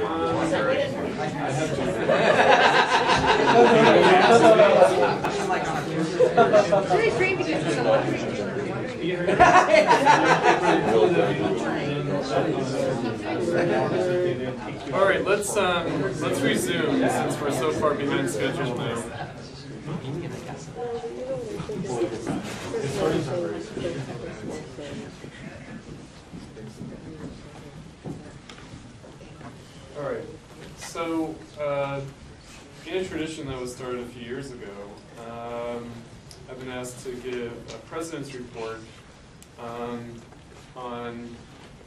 All right, let's resume since we're so far behind schedule now. All right, so in a tradition that was started a few years ago, I've been asked to give a president's report on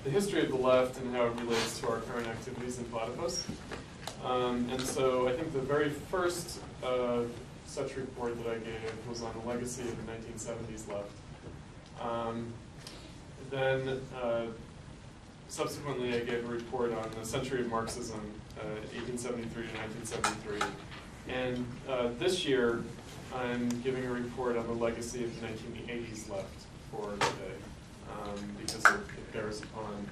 the history of the left and how it relates to our current activities in Platypus. And so I think the very first such report that I gave was on the legacy of the 1970s left. Then subsequently I gave a report on the century of Marxism, 1873 to 1973. And this year I'm giving a report on the legacy of the 1980s left for today, because it bears upon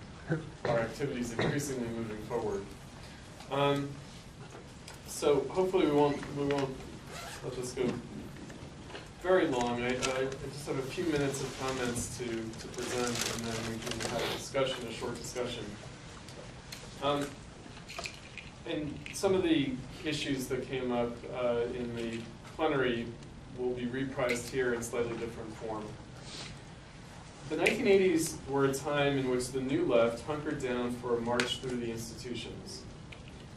our activities increasingly moving forward. So hopefully we won't let this go very long. I just have a few minutes of comments to present, and then we can have a discussion, a short discussion. And some of the issues that came up in the plenary will be reprised here in slightly different form. The 1980s were a time in which the New Left hunkered down for a march through the institutions.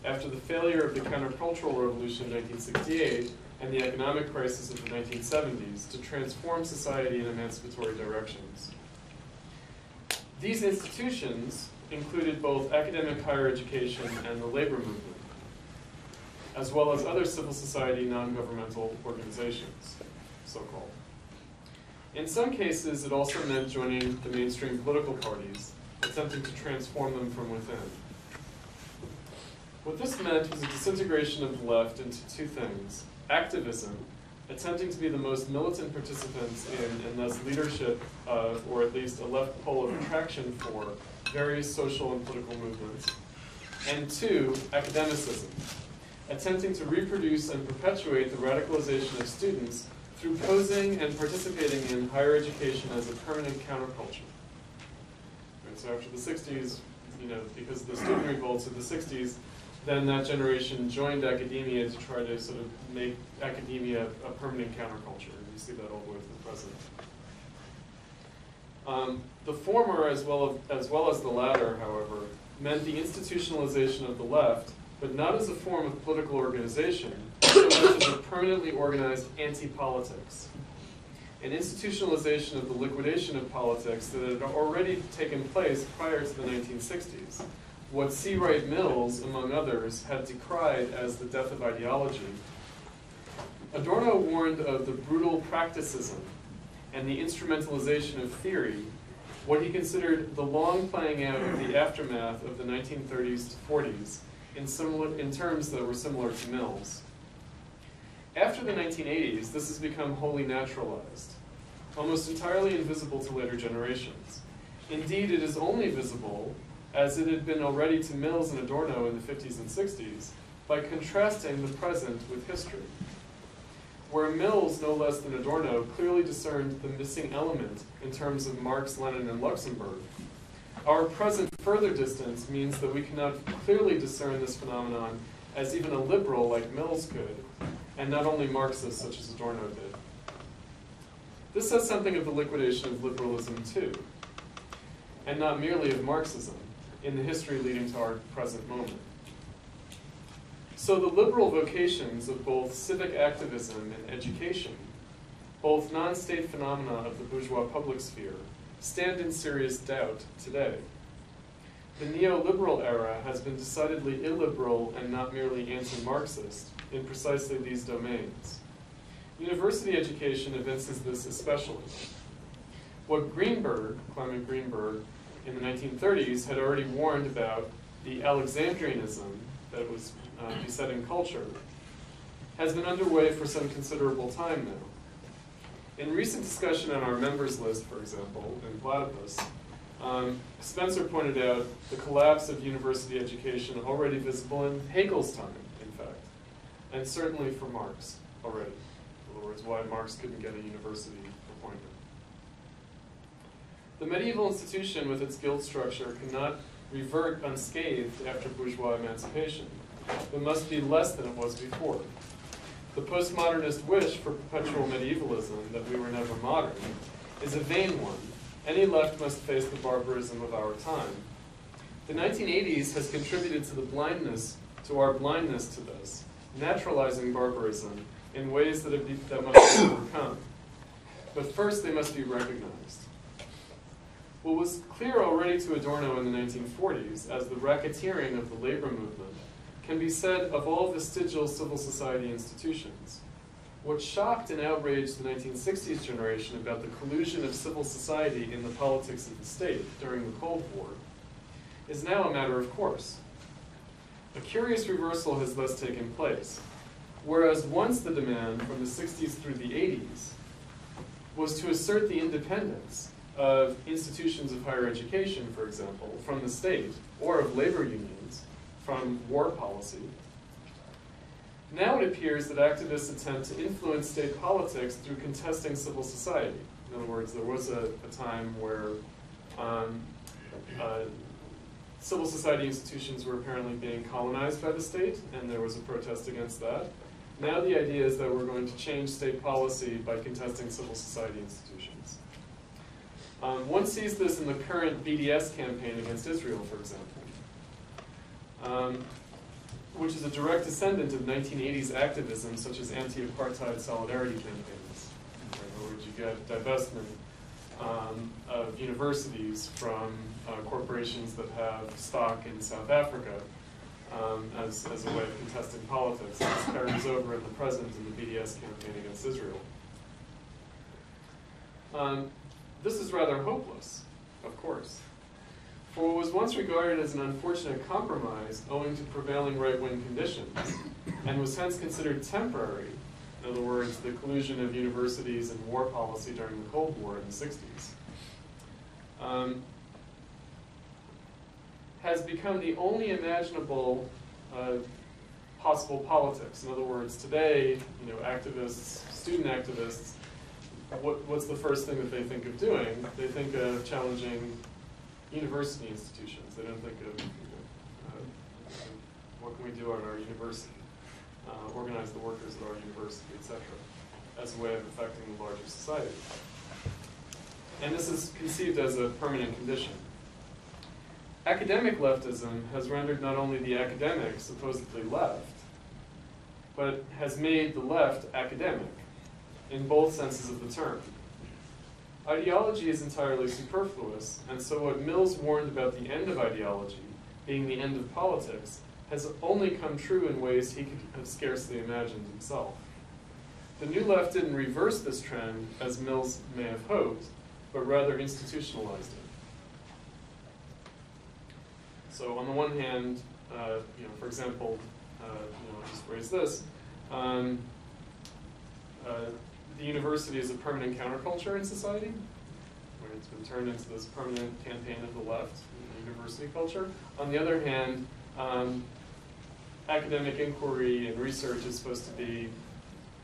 After the failure of the countercultural revolution in 1968 and the economic crisis of the 1970s to transform society in emancipatory directions. These institutions included both academic higher education and the labor movement, as well as other civil society non-governmental organizations, so-called. In some cases, it also meant joining the mainstream political parties, attempting to transform them from within. What this meant was a disintegration of the left into two things: activism, attempting to be the most militant participants in, and thus leadership of, or at least a left pole of attraction for, various social and political movements, and two, academicism, attempting to reproduce and perpetuate the radicalization of students through posing and participating in higher education as a permanent counterculture. And so after the 60s, because of the student revolts of the 60s, then that generation joined academia to try to sort of make academia a permanent counterculture. And you see that all the way to the present. The former, as well as the latter, however, meant the institutionalization of the left, but not as a form of political organization, but as a permanently organized anti-politics. An institutionalization of the liquidation of politics that had already taken place prior to the 1960s. What C. Wright Mills, among others, had decried as the death of ideology. Adorno warned of the brutal practicism and the instrumentalization of theory, what he considered the long playing out of the aftermath of the 1930s to 40s in terms that were similar to Mills. After the 1980s, this has become wholly naturalized, almost entirely invisible to later generations. Indeed, it is only visible, as it had been already to Mills and Adorno in the 50s and 60s, by contrasting the present with history. Where Mills, no less than Adorno, clearly discerned the missing element in terms of Marx, Lenin, and Luxemburg, our present further distance means that we cannot clearly discern this phenomenon as even a liberal like Mills could, and not only Marxists such as Adorno did. This says something of the liquidation of liberalism too, and not merely of Marxism, in the history leading to our present moment. So the liberal vocations of both civic activism and education, both non-state phenomena of the bourgeois public sphere, stand in serious doubt today. The neoliberal era has been decidedly illiberal and not merely anti-Marxist in precisely these domains. University education evinces this especially. What Clement Greenberg, in the 1930s had already warned about the Alexandrianism that was besetting culture, has been underway for some considerable time now. In recent discussion on our members list, for example, in Platypus, Spencer pointed out the collapse of university education already visible in Hegel's time, in fact, and certainly for Marx already. In other words, why Marx couldn't get a university appointment. The medieval institution with its guild structure cannot revert unscathed after bourgeois emancipation, but must be less than it was before. The postmodernist wish for perpetual medievalism, that we were never modern, is a vain one. Any left must face the barbarism of our time. The 1980s has contributed to our blindness to this, naturalizing barbarism in ways that must be overcome. But first they must be recognized. What was clear already to Adorno in the 1940s as the racketeering of the labor movement can be said of all vestigial civil society institutions. What shocked and outraged the 1960s generation about the collusion of civil society in the politics of the state during the Cold War is now a matter of course. A curious reversal has thus taken place. Whereas once the demand from the 60s through the 80s was to assert the independence of institutions of higher education, for example, from the state, or of labor unions, from war policy, now it appears that activists attempt to influence state politics through contesting civil society. In other words, there was a time where civil society institutions were apparently being colonized by the state, and there was a protest against that. Now the idea is that we're going to change state policy by contesting civil society institutions. One sees this in the current BDS campaign against Israel, for example, which is a direct descendant of 1980s activism, such as anti-apartheid solidarity campaigns. In other words, you get divestment of universities from corporations that have stock in South Africa as a way of contesting politics. And this carries over in the present in the BDS campaign against Israel. This is rather hopeless, of course. For what was once regarded as an unfortunate compromise owing to prevailing right-wing conditions, and was hence considered temporary, in other words, the collusion of universities and war policy during the Cold War in the 60s, has become the only imaginable possible politics. In other words, today, activists, student activists, what's the first thing that they think of doing? They think of challenging university institutions. They don't think of what can we do at our university, organize the workers at our university, etc., as a way of affecting the larger society. And this is conceived as a permanent condition. Academic leftism has rendered not only the academic supposedly left, but has made the left academic, in both senses of the term. Ideology is entirely superfluous, and so what Mills warned about the end of ideology, being the end of politics, has only come true in ways he could have scarcely imagined himself. The New Left didn't reverse this trend, as Mills may have hoped, but rather institutionalized it. So on the one hand, for example, I'll just raise this, the university is a permanent counterculture in society, where it's been turned into this permanent campaign of the left, university culture. On the other hand, academic inquiry and research is supposed to be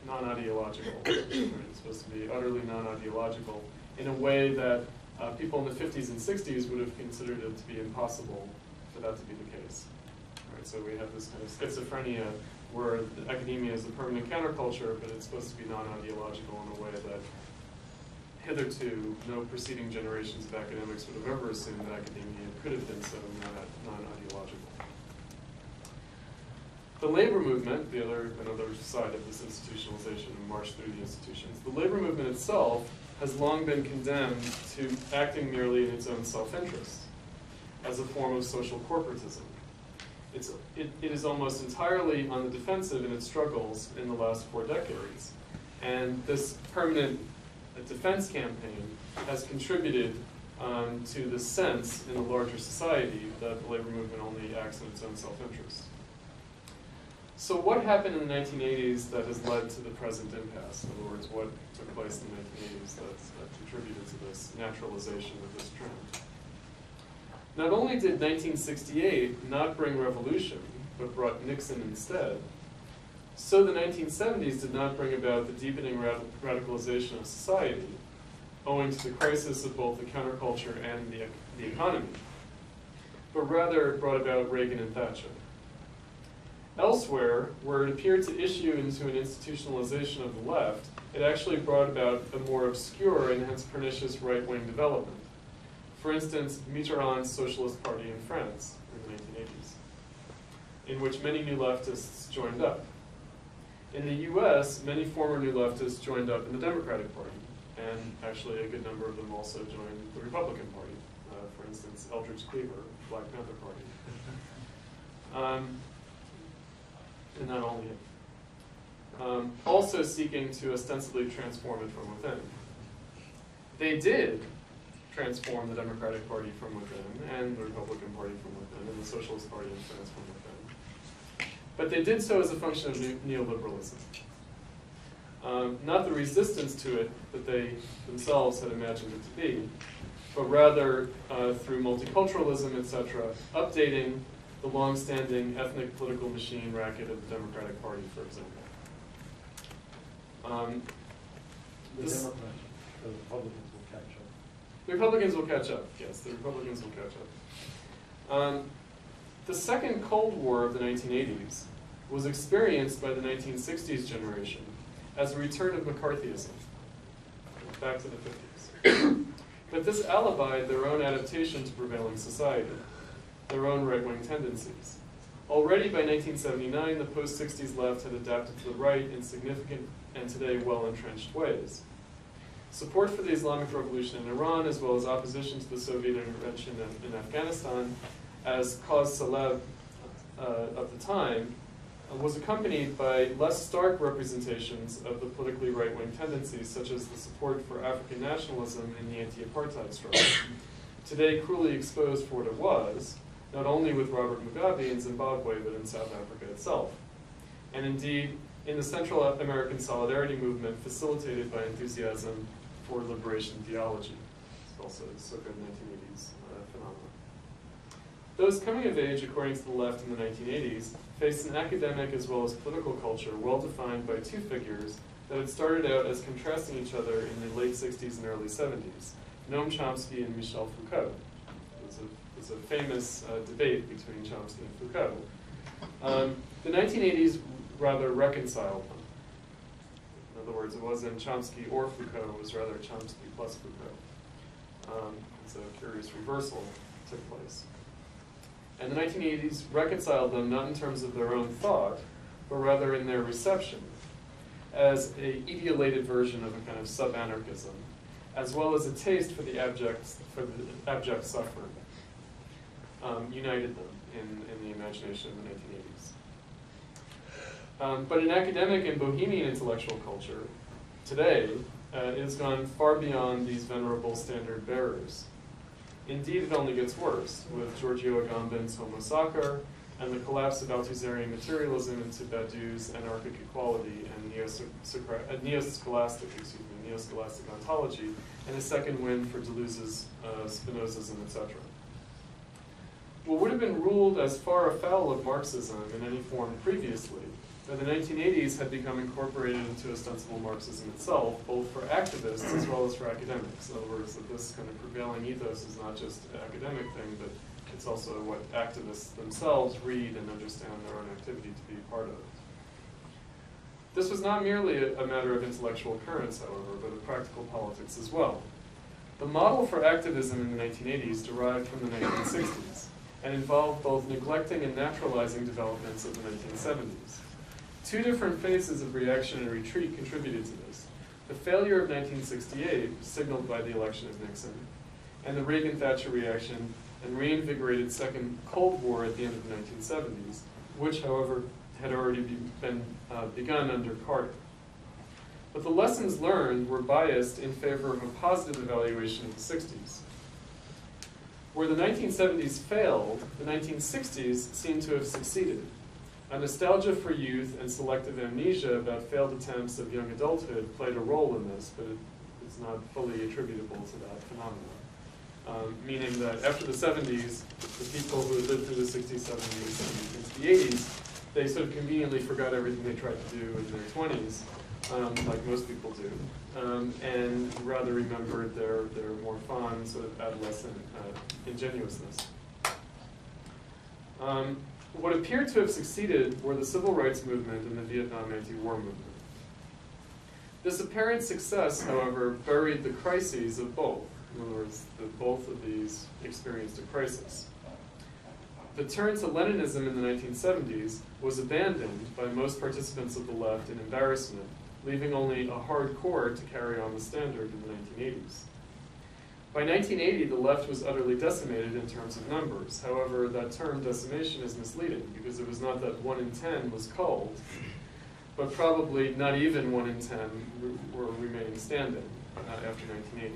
non-ideological. It's supposed to be utterly non-ideological in a way that people in the 50s and 60s would have considered it to be impossible for that to be the case. Right, so we have this kind of schizophrenia where academia is a permanent counterculture, but it's supposed to be non-ideological in a way that hitherto no preceding generations of academics would have ever assumed that academia could have been so non-ideological. The labor movement, another side of this institutionalization and march through the institutions, the labor movement itself has long been condemned to acting merely in its own self-interest as a form of social corporatism. It is almost entirely on the defensive in its struggles in the last 4 decades. And this permanent defense campaign has contributed to the sense in the larger society that the labor movement only acts in its own self-interest. So what happened in the 1980s that has led to the present impasse? In other words, what took place in the 1980s that contributed to this naturalization of this trend? Not only did 1968 not bring revolution, but brought Nixon instead, so the 1970s did not bring about the deepening radicalization of society, owing to the crisis of both the counterculture and the economy, but rather brought about Reagan and Thatcher. Elsewhere, where it appeared to issue into an institutionalization of the left, it actually brought about a more obscure and hence pernicious right-wing development. For instance, Mitterrand's Socialist Party in France in the 1980s, in which many new leftists joined up. In the US, many former new leftists joined up in the Democratic Party, and actually a good number of them also joined the Republican Party. For instance, Eldridge Cleaver, Black Panther Party. And not only him. Also seeking to ostensibly transform it from within. They did transform the Democratic Party from within, and the Republican Party from within, and the Socialist Party in France from within. But they did so as a function of neoliberalism. Not the resistance to it that they themselves had imagined it to be, but rather through multiculturalism, etc., updating the long-standing ethnic political machine racket of the Democratic Party, for example. The Republicans will catch up. The Republicans will catch up, yes, the Republicans will catch up. The second Cold War of the 1980s was experienced by the 1960s generation as a return of McCarthyism, back to the 50s. But this allibied their own adaptation to prevailing society, their own right-wing tendencies. Already by 1979, the post-60s left had adapted to the right in significant and today well-entrenched ways. Support for the Islamic Revolution in Iran, as well as opposition to the Soviet intervention in Afghanistan, as cause célèbre of the time, was accompanied by less stark representations of the politically right-wing tendencies, such as the support for African nationalism in the anti-apartheid struggle, today cruelly exposed for what it was, not only with Robert Mugabe in Zimbabwe, but in South Africa itself. And indeed, in the Central American Solidarity movement facilitated by enthusiasm for liberation theology. It's also a circa 1980s phenomenon. Those coming of age, according to the left in the 1980s, faced an academic as well as political culture well defined by two figures that had started out as contrasting each other in the late 60s and early 70s, Noam Chomsky and Michel Foucault. There's a famous debate between Chomsky and Foucault. The 1980s rather reconciled them. In other words, it wasn't Chomsky or Foucault, it was rather Chomsky plus Foucault. It's a curious reversal that took place. And the 1980s reconciled them not in terms of their own thought, but rather in their reception, as an ideolated version of a kind of sub-anarchism, as well as a taste for the abject suffering, united them in the imagination of the 1980s. But in academic and bohemian intellectual culture, today, it has gone far beyond these venerable standard bearers. Indeed, it only gets worse, with Giorgio Agamben's Homo Sacer, and the collapse of Althusserian materialism into Badiou's anarchic equality and neo-scholastic ontology, and a second wind for Deleuze's Spinozism, etc. What would have been ruled as far afoul of Marxism in any form previously, by the 1980s had become incorporated into ostensible Marxism itself, both for activists as well as for academics. In other words, that this kind of prevailing ethos is not just an academic thing, but it's also what activists themselves read and understand their own activity to be part of. This was not merely a matter of intellectual currents, however, but of practical politics as well. The model for activism in the 1980s derived from the 1960s, and involved both neglecting and naturalizing developments of the 1970s. Two different phases of reaction and retreat contributed to this. The failure of 1968, signaled by the election of Nixon, and the Reagan-Thatcher reaction and reinvigorated Second Cold War at the end of the 1970s, which, however, had already been begun under Carter. But the lessons learned were biased in favor of a positive evaluation of the 60s. Where the 1970s failed, the 1960s seemed to have succeeded. A nostalgia for youth and selective amnesia about failed attempts of young adulthood played a role in this, but it's not fully attributable to that phenomenon. meaning that after the 70s, the people who had lived through the 60s, 70s, and into the 80s, they sort of conveniently forgot everything they tried to do in their 20s, like most people do, and rather remembered their more fond sort of adolescent ingenuousness. What appeared to have succeeded were the civil rights movement and the Vietnam anti-war movement. This apparent success, however, buried the crises of both. In other words, both of these experienced a crisis. The turn to Leninism in the 1970s was abandoned by most participants of the left in embarrassment, leaving only a hard core to carry on the standard in the 1980s. By 1980, the left was utterly decimated in terms of numbers. However, that term decimation is misleading because it was not that 1 in 10 was culled, but probably not even 1 in 10 were remaining standing after 1980.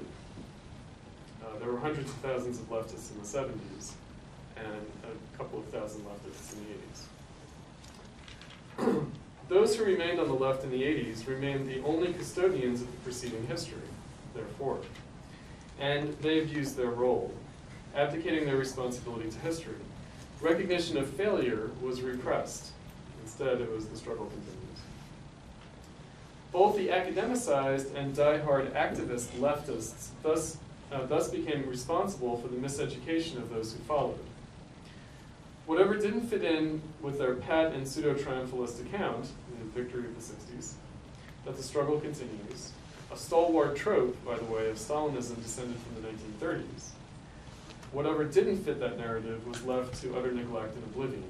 There were hundreds of thousands of leftists in the 70s and a couple of thousand leftists in the 80s. Those who remained on the left in the 80s remained the only custodians of the preceding history, therefore. And they abused their role, abdicating their responsibility to history. Recognition of failure was repressed. Instead, it was the struggle continues. Both the academicized and die-hard activist leftists thus became responsible for the miseducation of those who followed. Whatever didn't fit in with their pat and pseudo-triumphalist account, the victory of the 60s, that the struggle continues, a stalwart trope, by the way, of Stalinism descended from the 1930s. Whatever didn't fit that narrative was left to utter neglect and oblivion.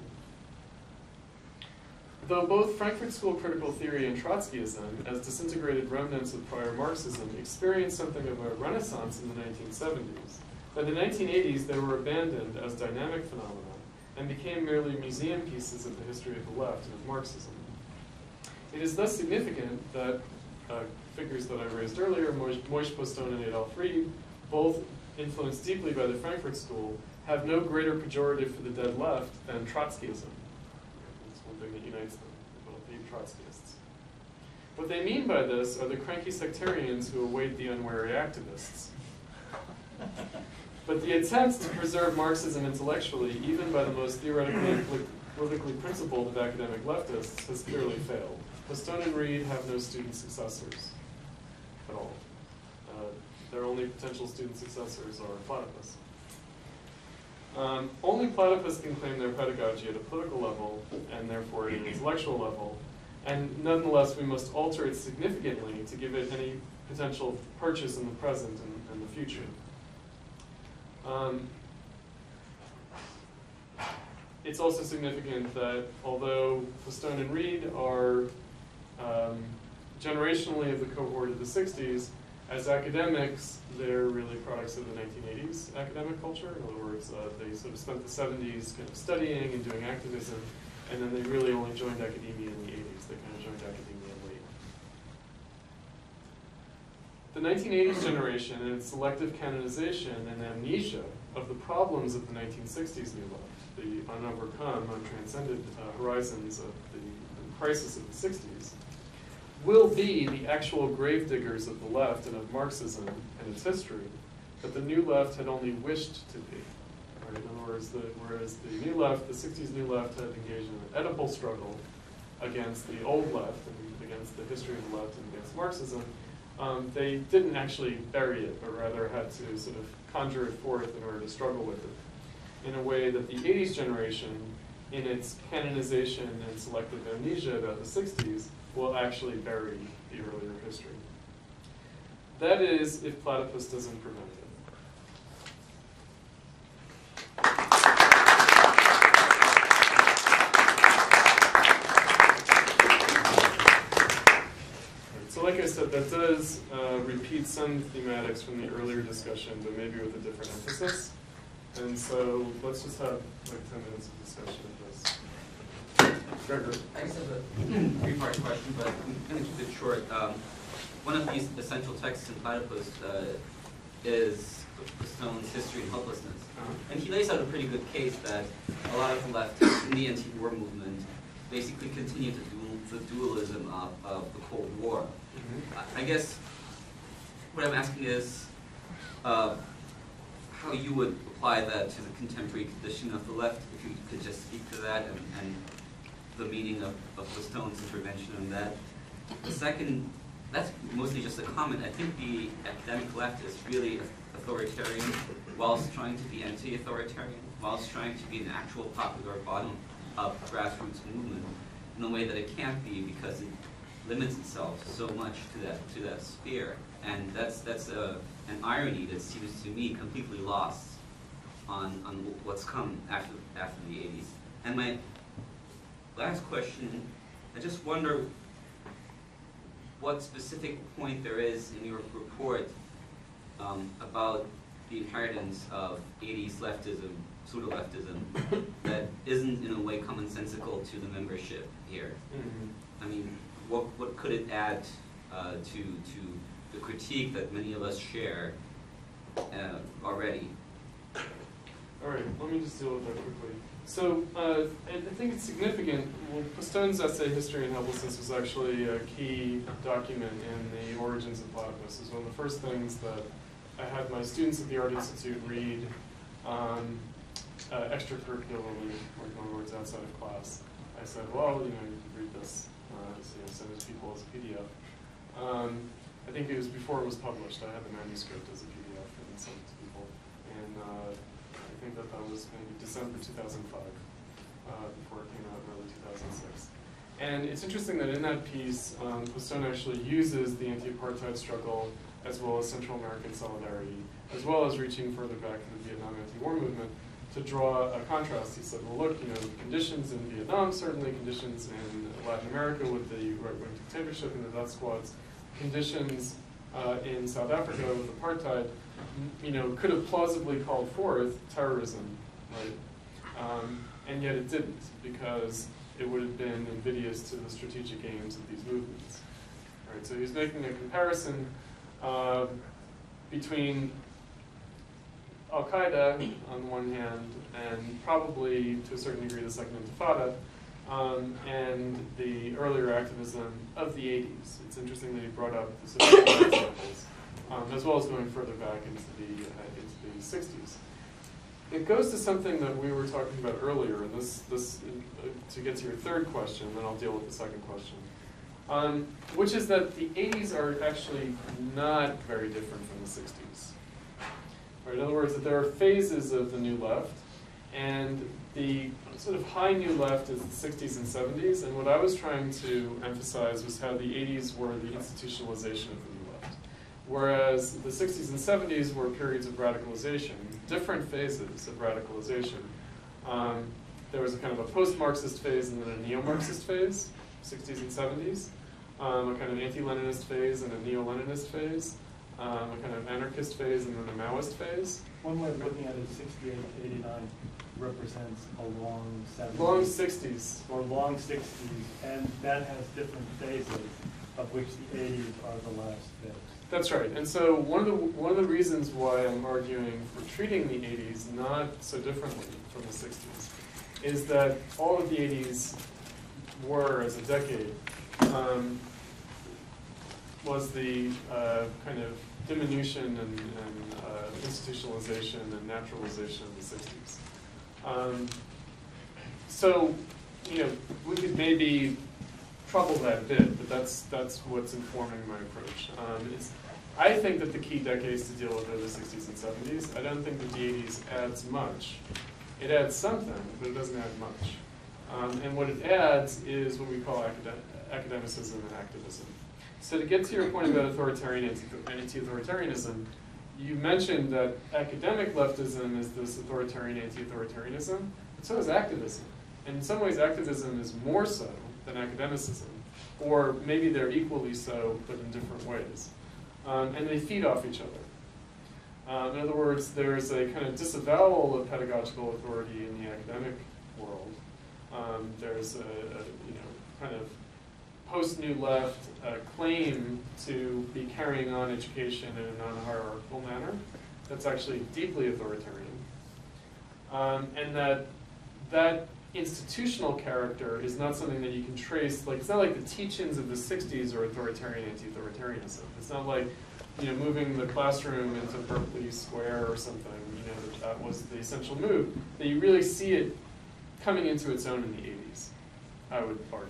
Though both Frankfurt School critical theory and Trotskyism, as disintegrated remnants of prior Marxism, experienced something of a renaissance in the 1970s, by the 1980s they were abandoned as dynamic phenomena and became merely museum pieces of the history of the left and of Marxism. It is thus significant that figures that I raised earlier, Moishe Postone and Adolf Reed, both influenced deeply by the Frankfurt School, have no greater pejorative for the dead left than Trotskyism. It's one thing that unites them, they both hate Trotskyists. What they mean by this are the cranky sectarians who await the unwary activists. But the attempt to preserve Marxism intellectually, even by the most theoretically and politically principled of academic leftists, has clearly failed. Postone and Reed have no student successors at all. Their only potential student successors are Platypus. Only Platypus can claim their pedagogy at a political level, and therefore at an intellectual level, and nonetheless we must alter it significantly to give it any potential purchase in the present and the future. It's also significant that although Postone and Reed are generationally of the cohort of the 60s, as academics, they're really products of the 1980s academic culture. In other words, they sort of spent the 70s kind of studying and doing activism, and then they really only joined academia in the 80s. They kind of joined academia late. The 1980s generation and its selective canonization and amnesia of the problems of the 1960s new left, the unovercome, untranscended horizons of the crisis of the 60s, will be the actual gravediggers of the left and of Marxism and its history that the new left had only wished to be. Right? In other words, whereas the new left, the 60s new left, had engaged in an Oedipal struggle against the old left and against the history of the left and against Marxism, they didn't actually bury it, but rather had to sort of conjure it forth in order to struggle with it in a way that the 80s generation, in its canonization and selective amnesia about the 60s, will actually bury the earlier history. That is, if Platypus doesn't prevent it. So like I said, that does repeat some thematics from the earlier discussion, but maybe with a different emphasis. And so let's just have like 10 minutes of discussion of this. Gregor. I just have a three-part question, but I'm going to keep it short. One of these essential texts in Platypus is Postone's History and Helplessness. And he lays out a pretty good case that a lot of the left in the anti-war movement basically continue to do the dualism of the Cold War. I guess what I'm asking is, how you would apply that to the contemporary condition of the left, if you could just speak to that and the meaning of Stone's intervention on that. The second, that's mostly just a comment. I think the academic left is really authoritarian whilst trying to be anti-authoritarian, whilst trying to be an actual popular bottom-up grassroots movement in a way that it can't be because it limits itself so much to that sphere. And that's an irony that seems to me completely lost on what's come after the 80s. And my last question, I just wonder what specific point there is in your report about the inheritance of 80s leftism, pseudo-leftism, that isn't in a way commonsensical to the membership here. I mean, what could it add to the critique that many of us share already? All right, let me just deal with that quickly. So I think it's significant. Well, Stone's essay, History and Helplessness, was actually a key document in the origins of Platypus. It was one of the first things that I had my students at the Art Institute read extracurricularly, like my words outside of class. I said, well, you can read this, send it to people as a PDF. I think it was before it was published. I had the manuscript as a PDF and sent it to people. And I think that was maybe December 2005, before it came out in early 2006. And it's interesting that in that piece, Stone actually uses the anti-apartheid struggle as well as Central American solidarity, as well as reaching further back to the Vietnam anti-war movement to draw a contrast. He said, well, look, conditions in Vietnam, certainly conditions in Latin America with the right-wing dictatorship and the death squads, conditions in South Africa with apartheid, could have plausibly called forth terrorism, right? And yet it didn't, because it would have been invidious to the strategic aims of these movements. Right? So he's making a comparison between Al-Qaeda on one hand, and probably to a certain degree the Second Intifada, and the earlier activism of the 80s. It's interesting that he brought up the civil rights examples, as well as going further back into the 60s. It goes to something that we were talking about earlier, and this to get to your third question, then I'll deal with the second question, which is that the 80s are actually not very different from the 60s. Right? In other words, that there are phases of the New Left, and the sort of high New Left is the 60s and 70s, and what I was trying to emphasize was how the 80s were the institutionalization of the New Left, whereas the 60s and 70s were periods of radicalization, different phases of radicalization. There was a kind of a post-Marxist phase and then a neo-Marxist phase, 60s and 70s, a kind of anti-Leninist phase and a neo-Leninist phase, a kind of anarchist phase and then a Maoist phase. One way of looking at it is 68 to 89 represents a long 70s. Long 60s. Or long 60s, and that has different phases, of which the 80s are the last phase. That's right. And so one of the reasons why I'm arguing for treating the 80s not so differently from the 60s is that all of the 80s were, as a decade, was the kind of diminution and institutionalization and naturalization of the 60s. So, we could maybe trouble that a bit, but that's what's informing my approach. I think that the key decades to deal with are the 60s and 70s. I don't think that the 80s adds much. It adds something, but it doesn't add much. And what it adds is what we call academicism and activism. So to get to your point about authoritarian anti-authoritarianism, you mentioned that academic leftism is this authoritarian anti-authoritarianism, but so is activism. And in some ways, activism is more so than academicism, or maybe they're equally so, but in different ways. And they feed off each other. In other words, there's a kind of disavowal of pedagogical authority in the academic world. There's a kind of post-New Left claim to be carrying on education in a non-hierarchical manner that's actually deeply authoritarian. And that institutional character is not something that you can trace. Like, it's not like the teachings of the 60s are authoritarian anti-authoritarianism. It's not like moving the classroom into Berkeley Square or something. that was the essential move, that you really see it coming into its own in the 80s, I would argue.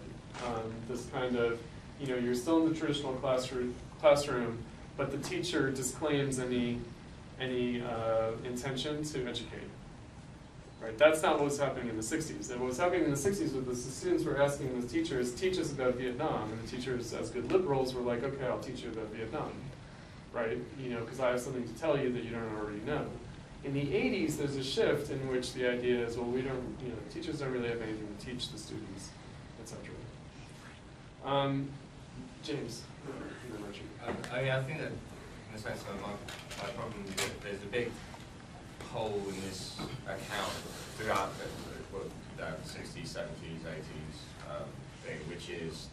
This kind of, you're still in the traditional classroom, but the teacher disclaims any intention to educate. Right? That's not what was happening in the 60s. And what was happening in the 60s was the students were asking the teachers, teach us about Vietnam, and the teachers, as good liberals, were like, okay, I'll teach you about Vietnam. Right? Because I have something to tell you that you don't already know. In the 80s, there's a shift in which the idea is, well, we don't, teachers don't really have anything to teach the students, etc. James. I think that, in a sense, my problem is that there's a big hole in this account throughout the 60s, 70s, 80s thing, which is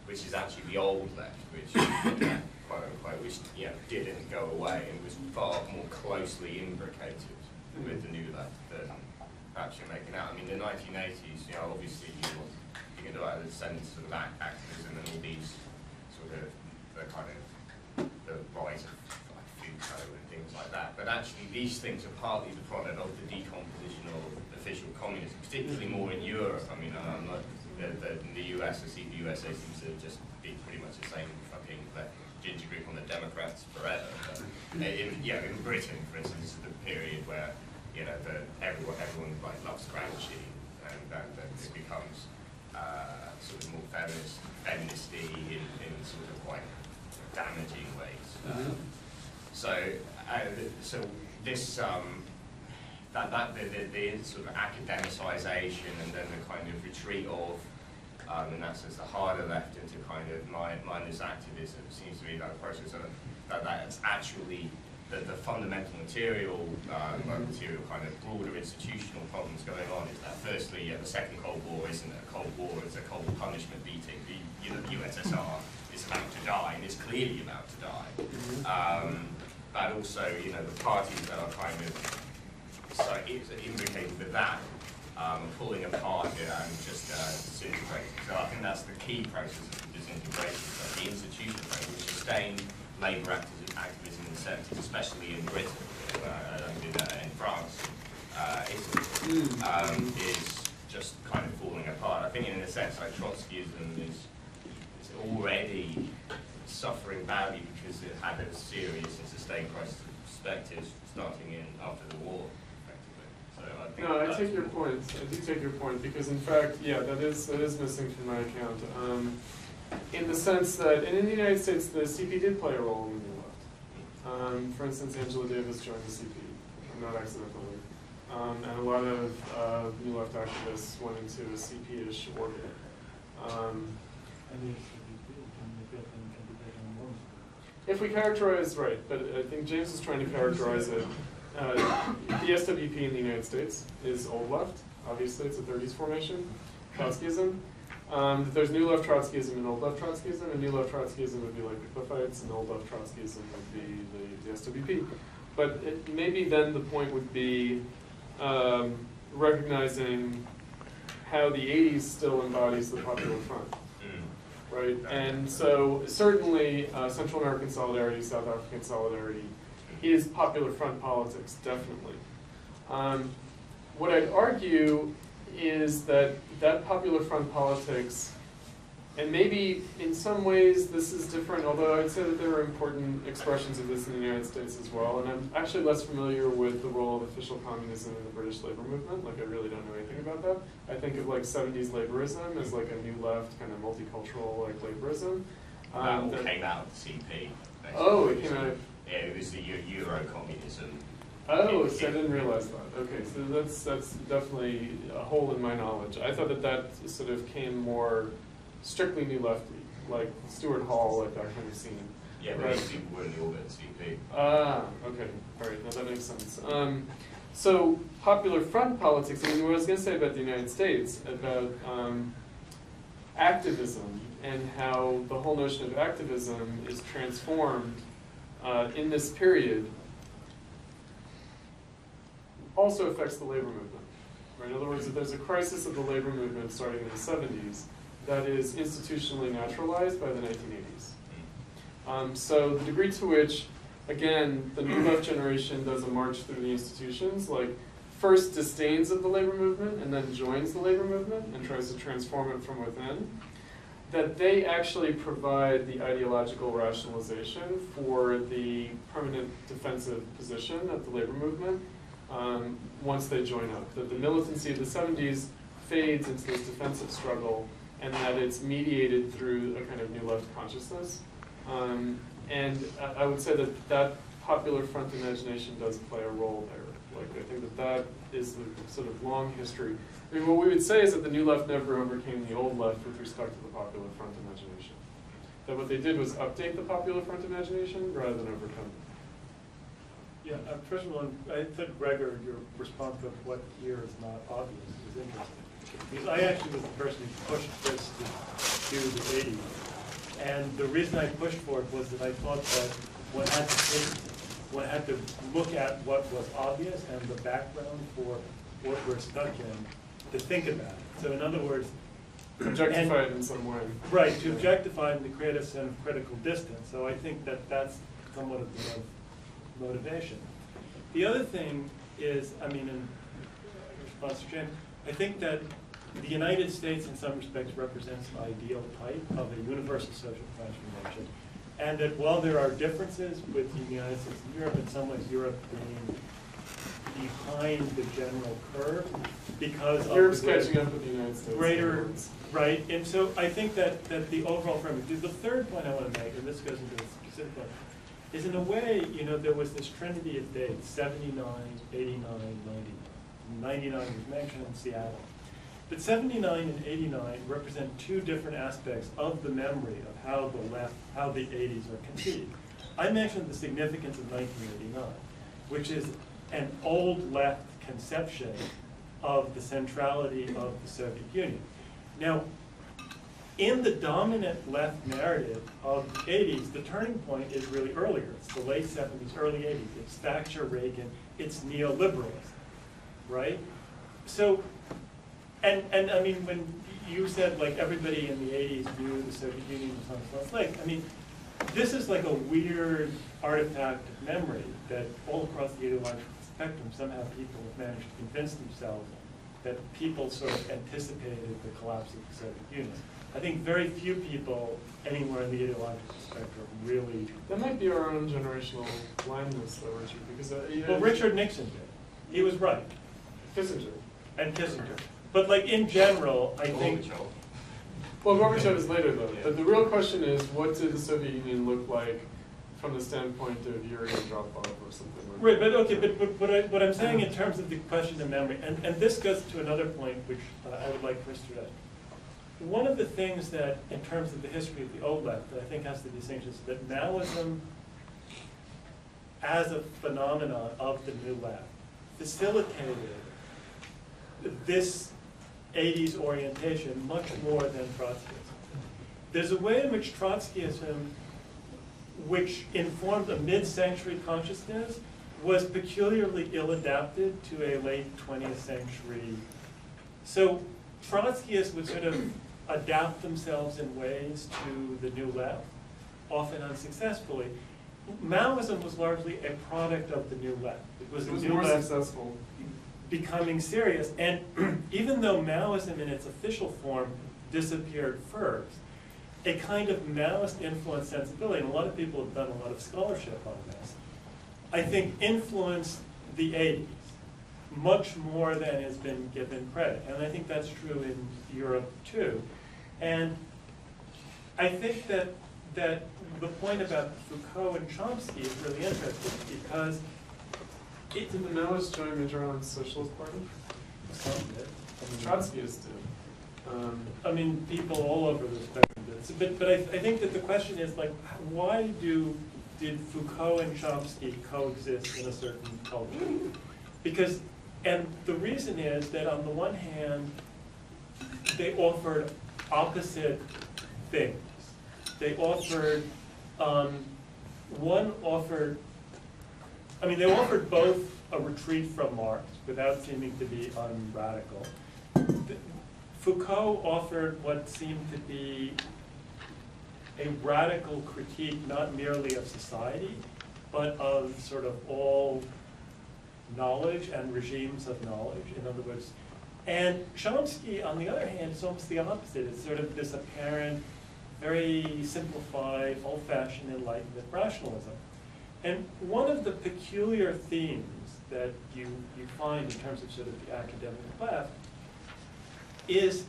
which is actually the old left, which quote unquote, which didn't go away and was far more closely imbricated with the new left than perhaps you're making out. I mean, the 1980s, obviously you can do it in the sense of activism and all these sort of the rise of Foucault and things like that. But actually, these things are partly the product of the decomposition of official communism, particularly more in Europe. I mean, in the US, I see the USA seems to just be pretty much the same fucking ginger grip on the Democrats forever. But in Britain, for instance, this is the period where everyone like loves Gramsci, and it becomes sort of more feministy in sort of quite damaging ways. So this the sort of academicization and then the kind of retreat of, in that sense, the harder left into kind of mindless activism seems to be that process that's actually the fundamental material kind of broader institutional problems going on is that firstly, the Second Cold War isn't a Cold War, it's a cold punishment beating. The USSR is about to die, and it's clearly about to die. But also, the parties that are kind of imbricated with that, pulling apart and just disintegrating. So I think that's the key process of the disintegration, so the institutional process, which sustained labour activism in the 70s, especially in Britain, in France, Italy, is just kind of falling apart. I think in a sense, like Trotskyism is already suffering badly because it had a serious and sustained crisis of perspectives starting after the war, effectively. So I think I take your point. I do take your point because, in fact, that is missing from my account. In the sense that, and in the United States, the CP did play a role in the New Left. For instance, Angela Davis joined the CP, not accidentally, and a lot of New Left activists went into a CP-ish orbit. If we characterize, right, but I think James is trying to characterize it. The SWP in the United States is old left. Obviously, it's a 30s formation. Trotskyism. There's new left Trotskyism and old left Trotskyism, and new left Trotskyism would be like the Cliffites, and old left Trotskyism would be the SWP. But maybe then the point would be recognizing how the 80s still embodies the Popular Front. Right, and so certainly Central American solidarity, South African solidarity is Popular Front politics, definitely. What I'd argue is that Popular Front politics, and maybe in some ways this is different, although I'd say that there are important expressions of this in the United States as well, and I'm actually less familiar with the role of official communism in the British labor movement, like I really don't know anything about that. I think of like 70s laborism as like a new left, kind of multicultural like laborism. That all came out of the CP. Basically. Oh, it came out of... Yeah, it was the Euro-communism. Oh, so I didn't realize that. Okay, so that's definitely a hole in my knowledge. I thought that sort of came more strictly new lefty, like Stuart Hall, like that kind of scene. Yeah, but these people were in the orbit of CP. Okay, all right, now that makes sense. So Popular Front politics, I mean, what I was going to say about the United States, about activism, and how the whole notion of activism is transformed in this period, also affects the labor movement. Right? In other words, if there's a crisis of the labor movement starting in the 70s, that is institutionally naturalized by the 1980s. So the degree to which again, the New Left generation does a march through the institutions, like first disdains of the labor movement and then joins the labor movement and tries to transform it from within, that they actually provide the ideological rationalization for the permanent defensive position of the labor movement once they join up. That the militancy of the 70s fades into this defensive struggle and that it's mediated through a kind of New Left consciousness. And I would say that that popular front imagination does play a role there. Like, I think that that is the sort of long history. I mean, what we would say is that the New Left never overcame the Old Left with respect to the popular front imagination. That what they did was update the popular front imagination rather than overcome it. Yeah, first of all, I thought, Gregor, your response of what here is not obvious is interesting. Because I actually was the person who pushed this to the 80s. And the reason I pushed for it was that I thought that one had to look at what was obvious and the background for what we're stuck in to think about it. So in other words, Objectify it in some way. right, to objectify it and to create a sense of critical distance. So I think that that's somewhat of the motivation. The other thing is, I mean, in response to James, I think that the United States in some respects represents an ideal type of a universal social transformation. And that while there are differences between the United States and Europe, in some ways Europe being behind the general curve because Europe's of the catching up with the United States. greater, right? And so I think that the overall framework, the third point I want to make, and this goes into the specific one, is in a way, you know, there was this trinity of dates, 79, 89, 99. 99 was mentioned in Seattle. But 79 and 89 represent two different aspects of the memory of how the left, how the 80s are conceived. I mentioned the significance of 1989, which is an old left conception of the centrality of the Soviet Union. Now, in the dominant left narrative of the 80s, the turning point is really earlier. It's the late 70s, early 80s. It's Thatcher, Reagan, it's neoliberalism, right? So, and I mean, when you said like everybody in the 80s knew the Soviet Union was on its last leg, I mean, this is like a weird artifact of memory that all across the ideological spectrum, somehow people have managed to convince themselves that people sort of anticipated the collapse of the Soviet Union. I think very few people anywhere in the ideological spectrum really... That might be our own generational blindness, though, Richard, because... well, Richard Nixon did. He was right. Kissinger. And Kissinger. But like in general, I think... Well, Gorbachev is later, though. But the real question is, what did the Soviet Union look like from the standpoint of Yuri Andropov or something like right, that? but okay, but what I'm saying in terms of the question of memory, and this goes to another point which I would like Chris to add. One of the things that, in terms of the history of the old left, that I think has to be distinguished is that Maoism, as a phenomenon of the new left, facilitated this 80s orientation much more than Trotskyism. There's a way in which Trotskyism, which informed a mid-century consciousness, was peculiarly ill-adapted to a late 20th century. So Trotskyists would sort of adapt themselves in ways to the new left, often unsuccessfully. Maoism was largely a product of the new left. It was the new more left successful. becoming serious. And even though Maoism in its official form disappeared first, a kind of Maoist influence sensibility, and a lot of people have done a lot of scholarship on this, I think influenced the 80s much more than has been given credit. And I think that's true in Europe too. And I think that the point about Foucault and Chomsky is really interesting because Did the Maoists join Mitterrand's Socialist Party? some did. Trotskyists did. I mean, people all over the spectrum did. But I think that the question is, like, why did Foucault and Chomsky coexist in a certain culture? Because, and the reason is that on the one hand, they offered opposite things. They offered, they offered both a retreat from Marx without seeming to be unradical. Foucault offered what seemed to be a radical critique not merely of society, but of sort of all knowledge and regimes of knowledge, in other words. And Chomsky, on the other hand, is almost the opposite. It's sort of this apparent, very simplified, old-fashioned Enlightenment rationalism. And one of the peculiar themes that you find in terms of sort of the academic left is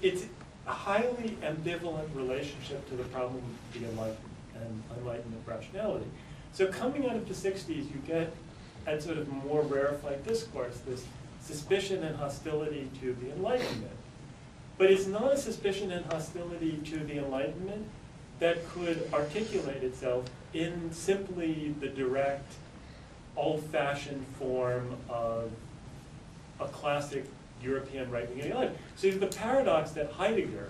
it's a highly ambivalent relationship to the problem of the Enlightenment rationality. So coming out of the 60s, you get, at sort of more rarefied discourse, this suspicion and hostility to the Enlightenment. But it's not a suspicion and hostility to the Enlightenment that could articulate itself in simply the direct, old-fashioned form of a classic European right-wing ideology. So the paradox that Heidegger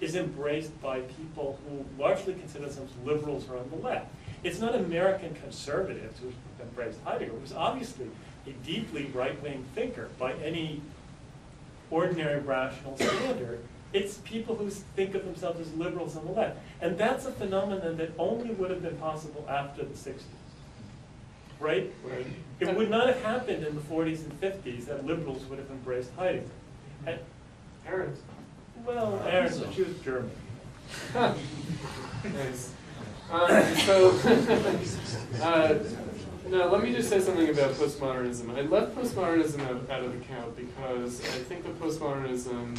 is embraced by people who largely consider themselves liberals or on the left. It's not American conservatives who embraced Heidegger. It was obviously a deeply right-wing thinker by any ordinary rational standard. It's people who think of themselves as liberals on the left. And that's a phenomenon that only would have been possible after the 60s. Right? Right. It would not have happened in the 40s and 50s that liberals would have embraced Heidegger. And, Arendt. well, Arendt, but she was German. Nice. Now let me just say something about postmodernism. I left postmodernism out of account because I think that postmodernism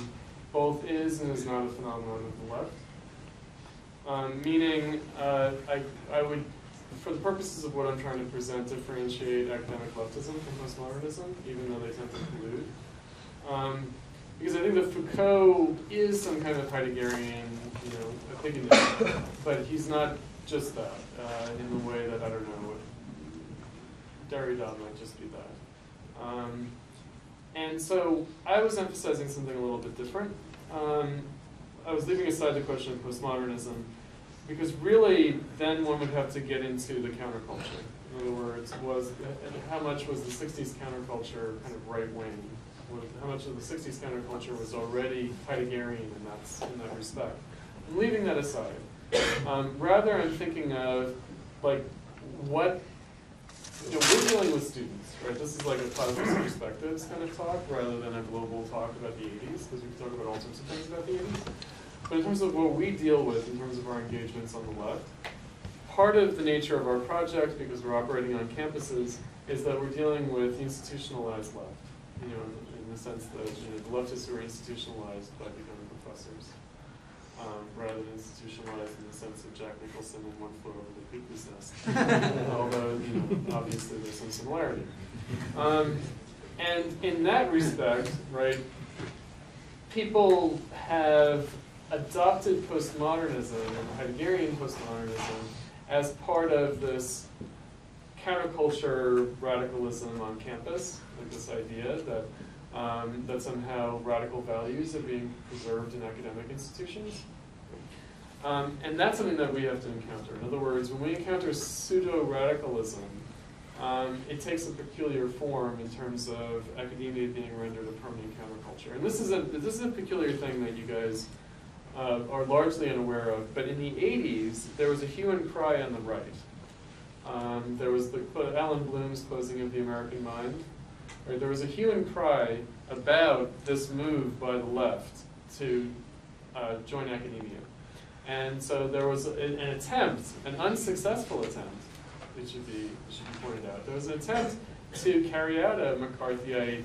both is and is not a phenomenon of the left. Meaning, I would, for the purposes of what I'm trying to present, differentiate academic leftism from postmodernism, even though they tend to collude. Because I think that Foucault is some kind of Heideggerian, opinionator, but he's not just that in the way that, I don't know, Derrida might just be that. And so I was emphasizing something a little bit different. I was leaving aside the question of postmodernism because really then one would have to get into the counterculture. In other words, how much was the 60s counterculture kind of right-wing? How much of the 60s counterculture was already Heideggerian in that respect? I'm leaving that aside. Rather, I'm thinking of like what we're dealing with students, right? This is like a Platypus perspectives kind of talk rather than a global talk about the 80s, because we can talk about all sorts of things about the 80s. But in terms of what we deal with, in terms of our engagements on the left, part of the nature of our project, because we're operating on campuses, is that we're dealing with institutionalized left. In the sense that the leftists who are institutionalized by becoming professors, rather than institutionalized in the sense of Jack Nicholson and One Flew Over the Cuckoo's Nest. Although, obviously there's some similarity. And in that respect, right, people have adopted postmodernism and Heideggerian postmodernism as part of this counterculture radicalism on campus, like this idea that that somehow radical values are being preserved in academic institutions. And that's something that we have to encounter. In other words, when we encounter pseudo radicalism, it takes a peculiar form in terms of academia being rendered a permanent counterculture. And this is a peculiar thing that you guys are largely unaware of. But in the 80s, there was a hue and cry on the right. There was Alan Bloom's Closing of the American Mind. Right, there was a hue and cry about this move by the left to join academia. And so there was an attempt, an unsuccessful attempt, it should be pointed out. There was an attempt to carry out a McCarthyite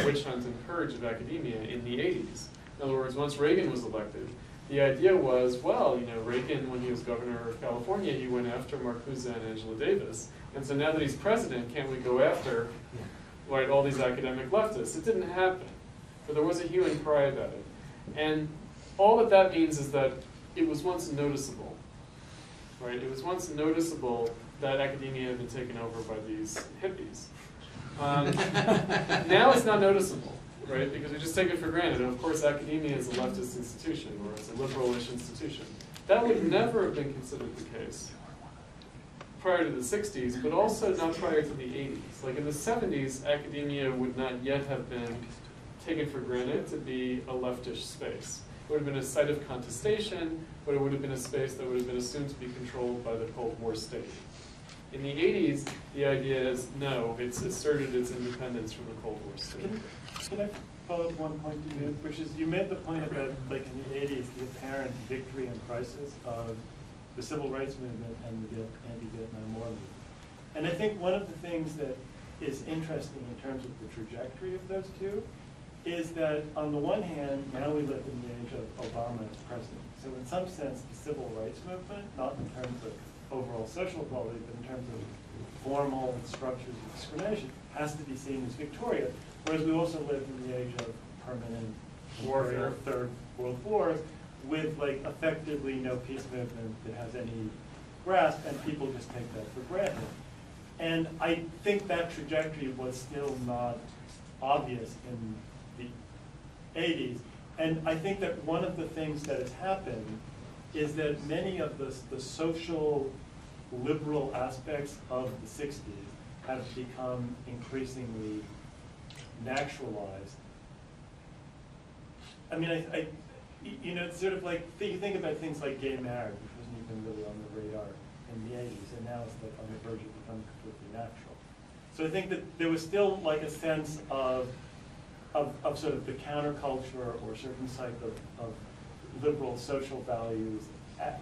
witch hunt and purge of academia in the 80s. In other words, once Reagan was elected, the idea was, well, Reagan, when he was governor of California, he went after Marcuse and Angela Davis. And so now that he's president, can't we go after all these academic leftists? It didn't happen. But there was a hue and cry about it. And all that means is that it was once noticeable. Right? It was once noticeable that academia had been taken over by these hippies. Now it's not noticeable. Right? Because we just take it for granted. And of course, academia is a leftist institution, or it's a liberal-ish institution. That would never have been considered the case prior to the 60s, but also not prior to the 80s. Like in the 70s, academia would not yet have been taken for granted to be a leftish space. It would have been a site of contestation, but it would have been a space that would have been assumed to be controlled by the Cold War state. In the 80s, the idea is, no, it's asserted its independence from the Cold War state. Can I follow up one point you made, which is you made the point about, like in the 80s, the apparent victory and crisis of the civil rights movement and the anti-Vietnam War movement. And I think one of the things that is interesting in terms of the trajectory of those two is that on the one hand, now we live in the age of Obama as president. So in some sense, the civil rights movement, not in terms of overall social equality, but in terms of formal structures of discrimination, has to be seen as victorious. Whereas we also live in the age of permanent warfare, third world wars, with like effectively no peace movement that has any grasp, and people just take that for granted. And I think that trajectory was still not obvious in the 80s. And I think that one of the things that has happened is that many of the social liberal aspects of the 60s have become increasingly naturalized. I mean, you know, it's sort of like, you think about things like gay marriage, which wasn't even really on the radar in the 80s, and now it's like on the verge of becoming completely natural. So I think that there was still like a sense of sort of the counterculture or certain type of liberal social values.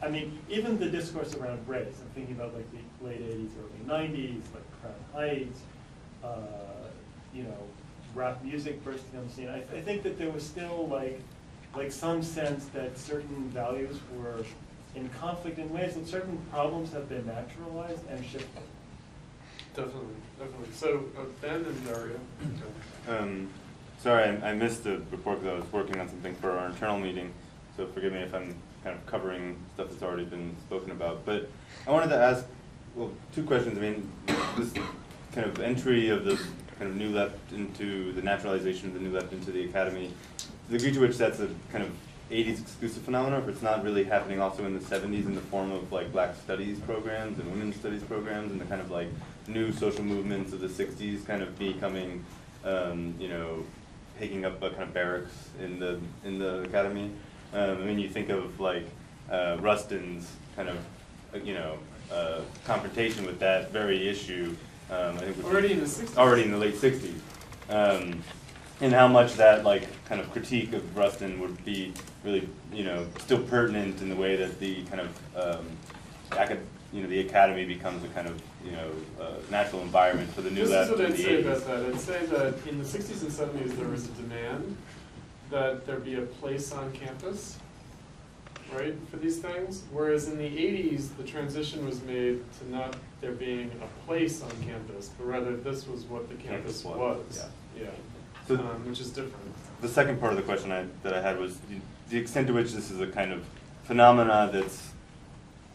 I mean, even the discourse around race, I'm thinking about like the late 80s, early 90s, like Crown Heights, you know, rap music bursting on the scene. I think that there was still like some sense that certain values were in conflict in ways that certain problems have been naturalized and shifted. Definitely, definitely. So Ben and Dario. Sorry, I missed the report because I was working on something for our internal meeting, so forgive me if I'm kind of covering stuff that's already been spoken about. But I wanted to ask, well, two questions. I mean, this kind of entry of the kind of new left into the naturalization of the new left into the academy, the degree to which that's a kind of 80s exclusive phenomenon, if it's not really happening also in the 70s in the form of like black studies programs and women's studies programs and the kind of like new social movements of the 60s kind of becoming, you know, taking up a kind of barracks in the academy. I mean, you think of like Rustin's kind of, you know, confrontation with that very issue. I think already in the 60s. Already in the late 60s. And how much that like kind of critique of Rustin would be really, you know, still pertinent in the way that the kind of you know, the academy becomes a kind of, you know, natural environment for the new left. This is what in I'd the say 80s. about that. I'd say that in the 60s and 70s there was a demand that there be a place on campus, right, for these things. Whereas in the 80s, the transition was made to not there being a place on campus, but rather this was what the campus was. Yeah. So which is different. the second part of the question that I had was the extent to which this is a kind of phenomena that's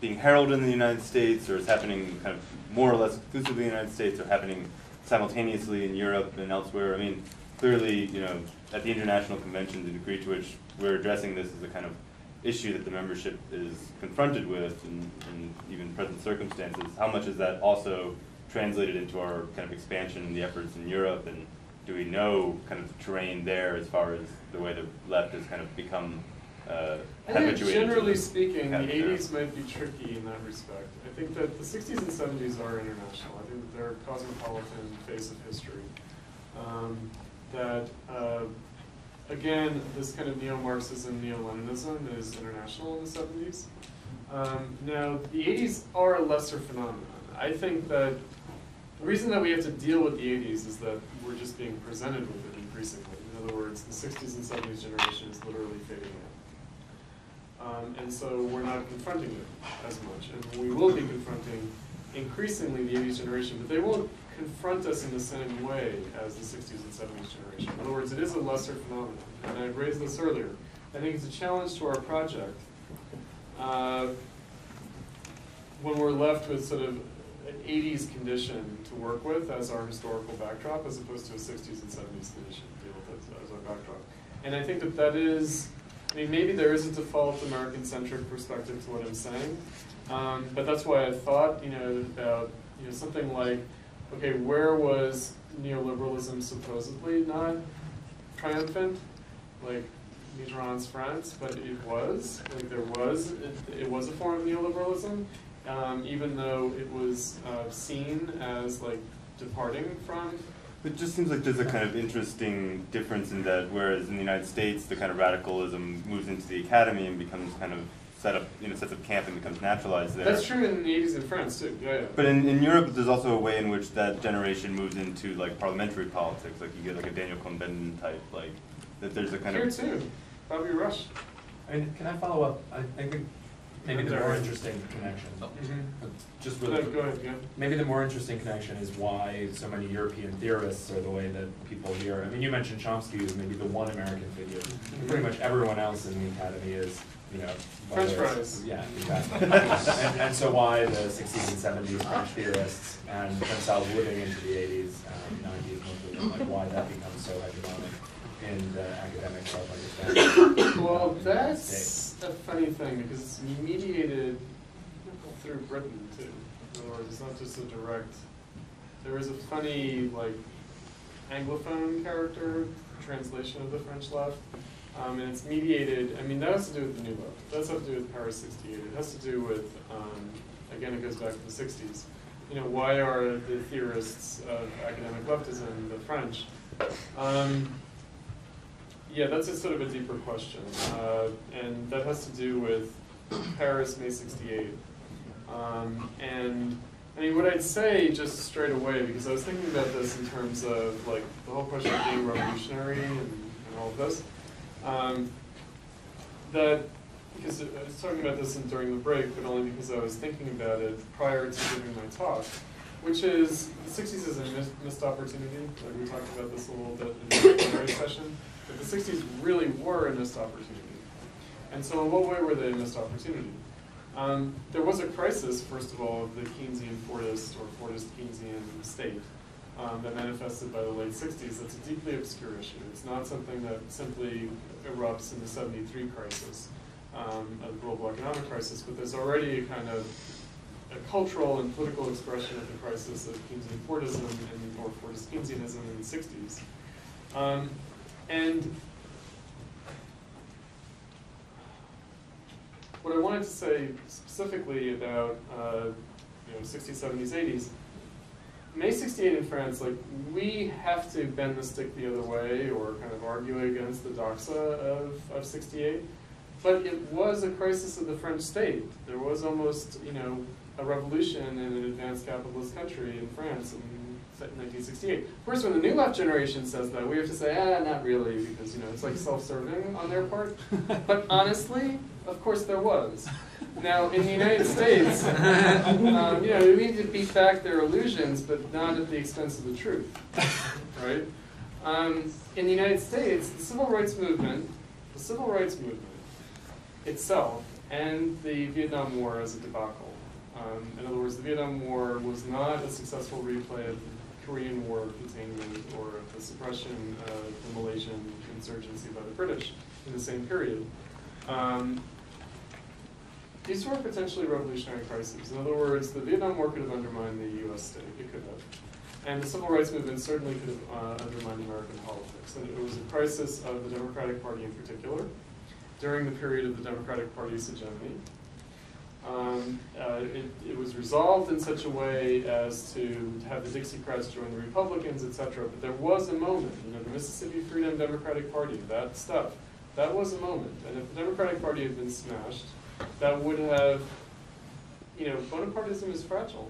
being heralded in the United States, or is happening kind of more or less exclusively in the United States, or happening simultaneously in Europe and elsewhere. I mean, clearly, you know, at the international convention, the degree to which we're addressing this as a kind of issue that the membership is confronted with in even present circumstances, how much is that also translated into our kind of expansion in the efforts in Europe, and do we know kind of the terrain there as far as the way the left has kind of become I think habituated? generally speaking, the habit there? 80s might be tricky in that respect. I think that the 60s and 70s are international. I think that they're a cosmopolitan phase of history. Again, this kind of neo-Marxism, neo-Leninism is international in the 70s. Now, the 80s are a lesser phenomenon. I think that the reason that we have to deal with the 80s is that we're just being presented with it increasingly. In other words, the 60s and 70s generation is literally fading out. And so we're not confronting it as much. And we will be confronting increasingly the 80s generation, but they won't confront us in the same way as the 60s and 70s generation. In other words, it is a lesser phenomenon. And I raised this earlier. I think it's a challenge to our project when we're left with sort of an 80s condition to work with as our historical backdrop, as opposed to a 60s and 70s condition to deal with as our backdrop. And I think that that is, I mean, maybe there is a default American-centric perspective to what I'm saying, but that's why I thought, you know, about, you know, something like, okay, where was neoliberalism supposedly not triumphant? Like Mitterrand's France, but it was. Like there was, it was a form of neoliberalism. even though it was seen as like departing from. It just seems like there's a kind of interesting difference in that, whereas in the United States, the kind of radicalism moves into the academy and becomes kind of sets up camp and becomes naturalized there. That's true in the 80s in France too. Yeah, yeah. But in Europe, there's also a way in which that generation moves into like parliamentary politics. Like you get like a Daniel Cohn-Bendit type, like that. There's a kind Here of too, Bobby Rush. I mean, can I follow up? I think maybe the more interesting connection, just Go with ahead, yeah. maybe the more interesting connection is why so many European theorists are the way that people here. I mean, you mentioned Chomsky is maybe the one American figure. Pretty much everyone else in the academy is, you know, French fries. Yeah, exactly. and so why the 60s and 70s French theorists and themselves living into the 80s, 90s, most of them, like why that becomes so hegemonic in the academic self-understanding. Well, that's a funny thing because it's mediated through Britain too. In other words, it's not just a direct. There is a funny like Anglophone character translation of the French left, and it's mediated. I mean, that has to do with the New Left. That has to do with Paris '68. It has to do with again, it goes back to the '60s. You know, why are the theorists of academic leftism the French? Yeah, that's a sort of a deeper question, and that has to do with Paris, May '68. And I mean, what I'd say just straight away, because I was thinking about this in terms of like the whole question of being revolutionary and all of this, that because I was talking about this during the break, but only because I was thinking about it prior to giving my talk, which is the '60s is a missed opportunity. Like we talked about this a little bit in the plenary session. But the '60s really were a missed opportunity. And so in what way were they a missed opportunity? There was a crisis, first of all, of the Keynesian Fordist or Fordist Keynesian state that manifested by the late '60s. That's a deeply obscure issue. It's not something that simply erupts in the '73 crisis, a global economic crisis, but there's already a kind of a cultural and political expression of the crisis of Keynesian Fordism or Fordist Keynesianism in the '60s. And what I wanted to say specifically about 60s, 70s, 80s, May '68 in France, like we have to bend the stick the other way or kind of argue against the doxa of '68, but it was a crisis of the French state. There was almost a revolution in an advanced capitalist country in France in 1968. Of course, when the New Left generation says that, we have to say, not really, because it's like self-serving on their part. But honestly, of course there was. Now, in the United States, we need to beat back their illusions, but not at the expense of the truth, right? In the United States, the civil rights movement itself, and the Vietnam War as a debacle. In other words, the Vietnam War was not a successful replay of the Korean War containment or the suppression of the Malaysian insurgency by the British in the same period. These were potentially revolutionary crises. In other words, the Vietnam War could have undermined the US state. It could have. And the civil rights movement certainly could have undermined American politics. And it was a crisis of the Democratic Party in particular during the period of the Democratic Party's hegemony. It was resolved in such a way as to have the Dixiecrats join the Republicans, etc. But there was a moment, the Mississippi Freedom Democratic Party, that stuff, that was a moment. And if the Democratic Party had been smashed, that would have, Bonapartism is fragile.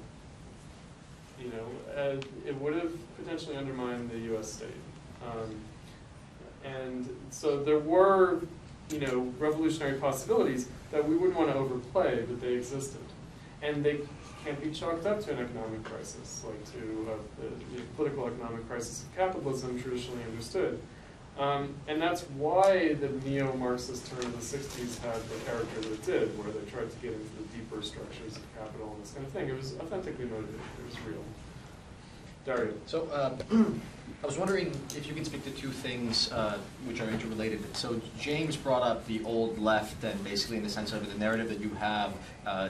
It would have potentially undermined the U.S. state. And so there were, revolutionary possibilities that we wouldn't want to overplay, but they existed. And they can't be chalked up to an economic crisis, like to the political economic crisis of capitalism traditionally understood. And that's why the neo-Marxist turn of the '60s had the character that it did, where they tried to get into the deeper structures of capital and this kind of thing. It was authentically motivated. It was real. Dario. So I was wondering if you can speak to two things which are interrelated. So James brought up the old left, and basically in the sense of the narrative that you have,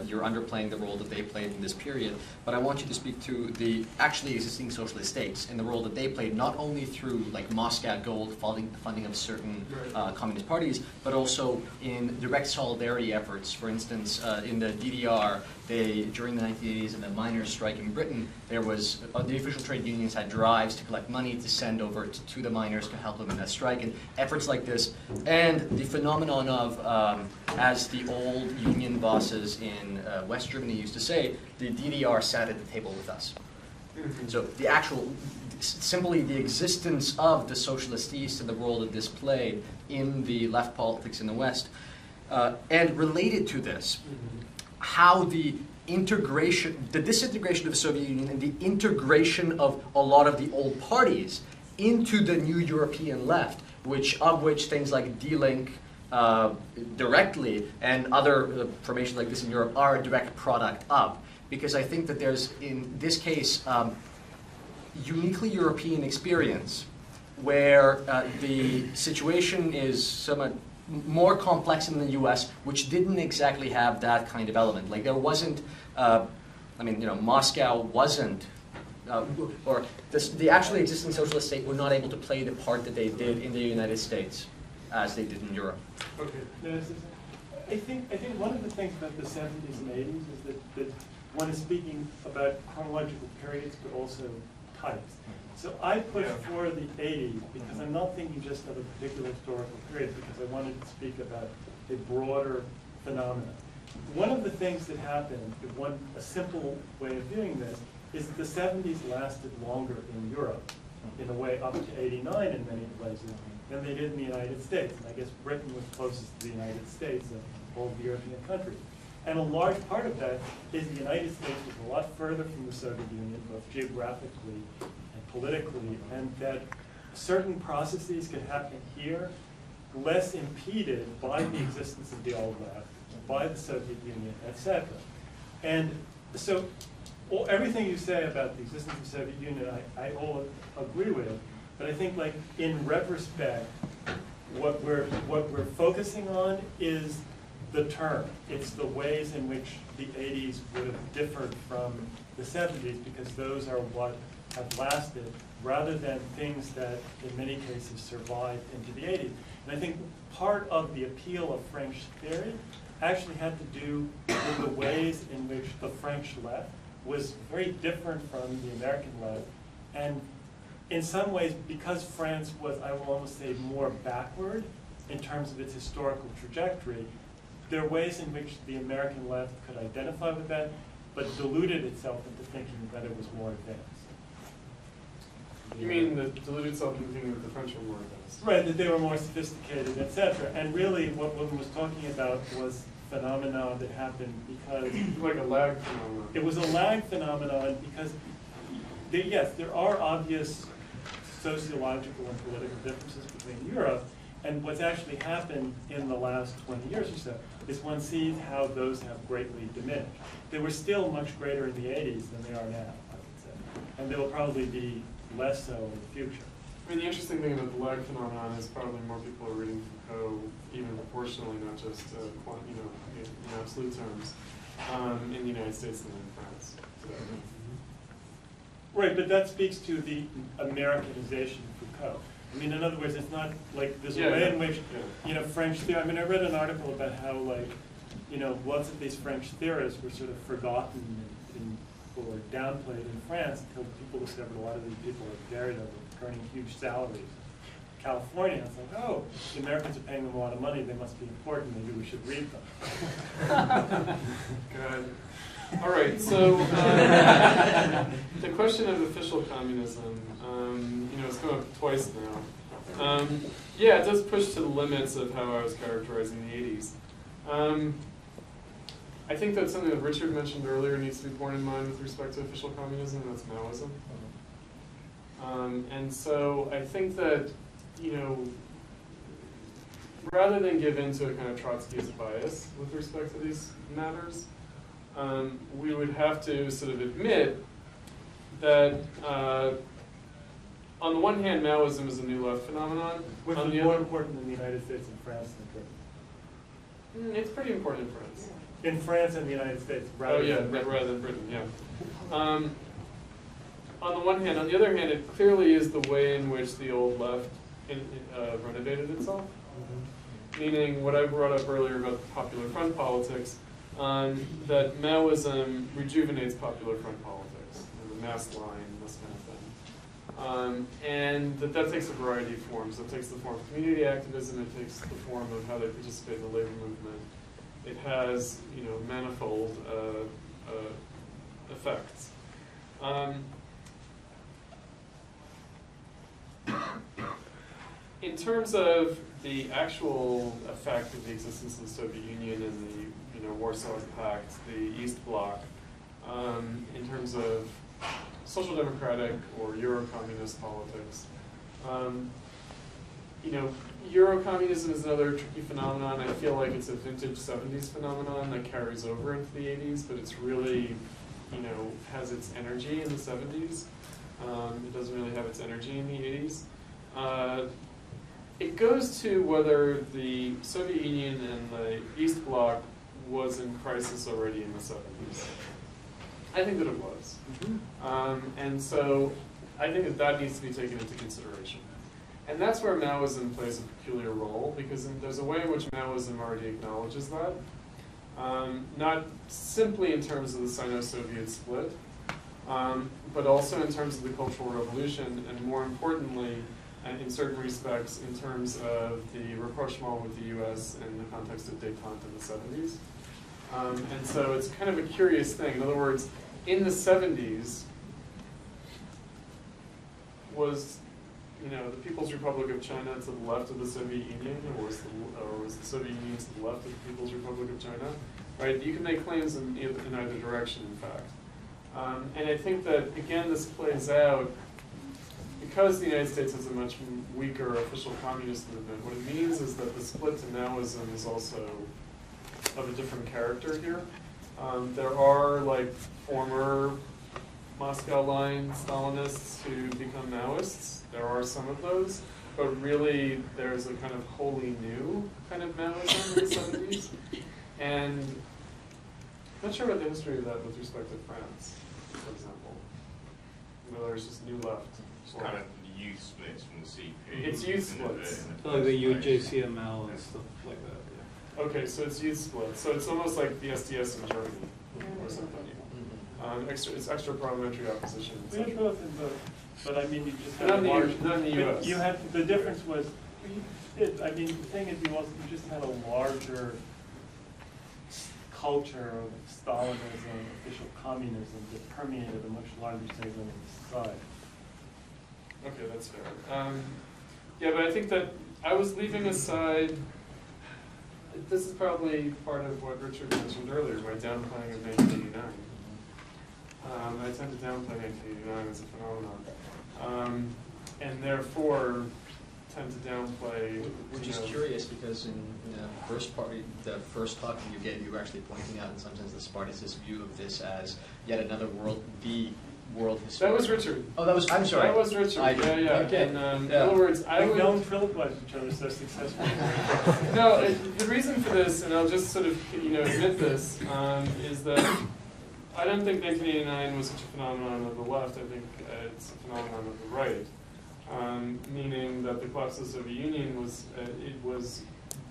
you're underplaying the role that they played in this period. But I want you to speak to the actually existing socialist states and the role that they played, not only through like Moscow Gold funding of certain communist parties, but also in direct solidarity efforts. For instance, in the DDR, during the 1980s and the miners' strike in Britain, there was the official trade unions had drives to collect money to send over to the miners to help them in that strike, and efforts like this, and the phenomenon of, as the old union bosses in West Germany used to say, the DDR sat at the table with us. So the actual, simply the existence of the socialist East and the role that this played in the left politics in the West, and related to this, how the disintegration of the Soviet Union and the integration of a lot of the old parties into the new European left, of which things like D-Link directly and other formations like this in Europe are a direct product of. Because I think that there's, in this case, uniquely European experience where the situation is somewhat more complex in the U.S., which didn't exactly have that kind of element. Like there wasn't, Moscow wasn't, or the actually existing socialist state were not able to play the part that they did in the United States as they did in Europe. Okay. I think one of the things about the 70s and 80s is that one is speaking about chronological periods, but also types. So I pushed for the 80s because I'm not thinking just of a particular historical period, because I wanted to speak about a broader phenomenon. One of the things that happened, a simple way of doing this, is that the 70s lasted longer in Europe, in a way up to 89 in many places, than they did in the United States. And I guess Britain was closest to the United States of all the European countries. And a large part of that is the United States was a lot further from the Soviet Union, both geographically and politically, and that certain processes could happen here less impeded by the existence of the old left, by the Soviet Union, etc. And so everything you say about the existence of the Soviet Union, I all agree with, but I think like in retrospect, what we're focusing on is the term. It's the ways in which the 80s would have differed from the 70s, because those are what have lasted, rather than things that in many cases survived into the 80s. And I think part of the appeal of French theory actually had to do with the ways in which the French left was very different from the American left. And in some ways, because France was, I will almost say, more backward in terms of its historical trajectory, there are ways in which the American left could identify with that, but deluded itself into thinking that it was more advanced. You mean that deluded itself into thinking that the French were more advanced? Right, that they were more sophisticated, etc. And really, what one was talking about was phenomena that happened because like a lag phenomenon. It was a lag phenomenon because, yes, there are obvious sociological and political differences between Europe, and what's actually happened in the last 20 years or so is one sees how those have greatly diminished. They were still much greater in the 80s than they are now, I would say. And they will probably be less so in the future. I mean, the interesting thing about the lag phenomenon is probably more people are reading Foucault, even proportionally, not just in absolute terms, in the United States than in France. So. Right, but that speaks to the Americanization of Foucault. I mean, in other words, it's not like there's a way in which, French theory. I mean, I read an article about how, lots of these French theorists were sort of forgotten or downplayed in France until people discovered a lot of these people are buried over earning huge salaries. California, it's like, oh, the Americans are paying them a lot of money, they must be important, maybe we should read them. Good. All right, so the question of official communism, it's come up twice now. Yeah, it does push to the limits of how I was characterizing the 80s. I think that's something that Richard mentioned earlier needs to be borne in mind with respect to official communism, and that's Maoism. And so I think that, rather than give in to a kind of Trotskyist bias with respect to these matters, we would have to sort of admit that on the one hand, Maoism is a new left phenomenon. Which On is the more other, important in the United States and France than Britain. it's pretty important in France. In France and the United States, rather Oh yeah, than Britain. rather than Britain, yeah. On the one hand, on the other hand, it clearly is the way in which the old left renovated itself. Meaning what I brought up earlier about the Popular Front politics, that Maoism rejuvenates Popular Front politics, the mass line, this kind of thing. And that takes a variety of forms. It takes the form of community activism, it takes the form of how they participate in the labor movement. It has, manifold effects. In terms of the actual effect of the existence of the Soviet Union and the Warsaw Pact, the East Bloc, in terms of social democratic or Euro-communist politics, Euro-communism is another tricky phenomenon. I feel like it's a vintage 70s phenomenon that carries over into the 80s, but it's really, has its energy in the 70s. It doesn't really have its energy in the 80s. It goes to whether the Soviet Union and the East Bloc was in crisis already in the 70s. I think that it was. And so I think that needs to be taken into consideration. And that's where Maoism plays a peculiar role, because there's a way in which Maoism already acknowledges that. Not simply in terms of the Sino-Soviet split, but also in terms of the Cultural Revolution, and more importantly, and in certain respects, in terms of the rapprochement with the US in the context of détente in the 70s. And so it's kind of a curious thing. In other words, in the 70s, was the People's Republic of China to the left of the Soviet Union, or was the Soviet Union to the left of the People's Republic of China? Right? You can make claims in either direction, in fact. And I think that, again, this plays out because the United States has a much weaker official communist movement. What it means is that the split to Maoism is also of a different character here. There are former Moscow line Stalinists who become Maoists. There are some of those, but really there's a kind of wholly new kind of Maoism in the 70s. And I'm not sure about the history of that with respect to France, for example. Whether there's just new left. It's kind of youth splits from the CP. It's youth splits. Like the UJCML and stuff like that. Yeah. Okay, so it's youth splits. So it's almost like the SDS in Germany or something. It's extra parliamentary opposition. We had both in both, but I mean, you just had Not a large. in the but US. You had the difference was, the thing is, you just had a larger culture of Stalinism, official communism that permeated a much larger segment of society. Okay, that's fair. Yeah, but I think that I was leaving aside. This is probably part of what Richard mentioned earlier, my downplaying of 1989. I tend to downplay 1989 as a phenomenon, and therefore tend to downplay. Which is curious because in the first talk that you gave, you were actually pointing out in some sense the Spartacus view of this as yet another world history. That was Richard. Oh, I'm sorry. That was Richard. Yeah. Okay. And in other words, I We've would. known trilobize each other so successfully. No, the reason for this, and I'll just sort of admit this, is that I don't think 1989 was such a phenomenon of the left. I think it's a phenomenon of the right, meaning that the collapse of the Soviet Union was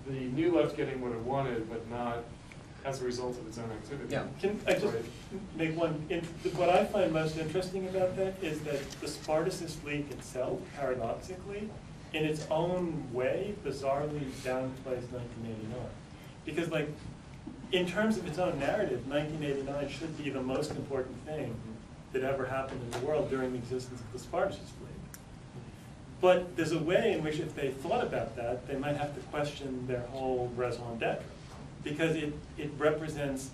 the new left getting what it wanted, but not as a result of its own activity. Yeah. Can I just make one? What I find most interesting about that is that the Spartacus League itself, paradoxically, in its own way, bizarrely downplays 1989. Because, in terms of its own narrative, 1989 should be the most important thing that ever happened in the world during the existence of the Spartacus League. But there's a way in which, if they thought about that, they might have to question their whole raison d'etre. Because it represents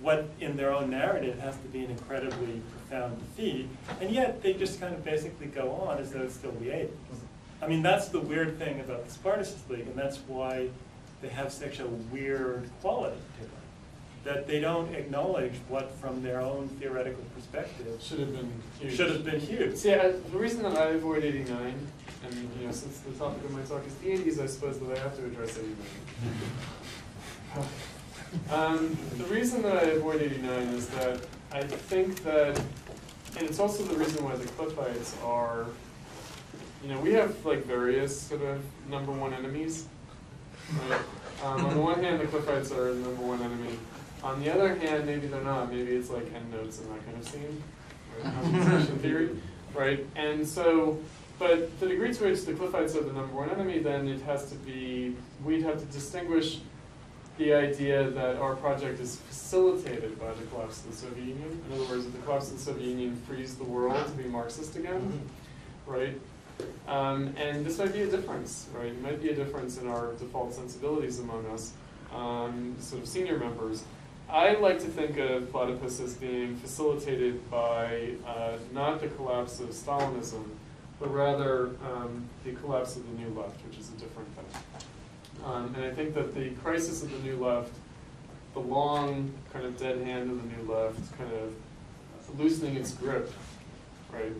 what, in their own narrative, has to be an incredibly profound defeat, and yet they just kind of basically go on as though it's still the 80s. I mean, that's the weird thing about the Spartacus League, and that's why they have such a weird quality to them. that they don't acknowledge what, from their own theoretical perspective, Should have been huge. should have been huge. See, the reason that I avoid 89, and since the topic of my talk is the 80s, I suppose that I have to address 89. The reason that I avoid 89 is that I think that, and it's also the reason why the Cliffites are, we have like various sort of number one enemies. Right? On the one hand, the Cliffites are the number one enemy. On the other hand, maybe they're not. Maybe it's like endnotes and that kind of scene, right? Compensation theory, right? And so, but the degree to which the Cliffites are the number one enemy, then it has to be, we'd have to distinguish the idea that our project is facilitated by the collapse of the Soviet Union. In other words, that the collapse of the Soviet Union frees the world to be Marxist again, right? And this might be a difference, right? It might be a difference in our default sensibilities among us, sort of senior members. I like to think of Platypus as being facilitated by not the collapse of Stalinism, but rather the collapse of the New Left, which is a different thing. And I think that the crisis of the New Left, the long kind of dead hand of the New Left, kind of loosening its grip, right,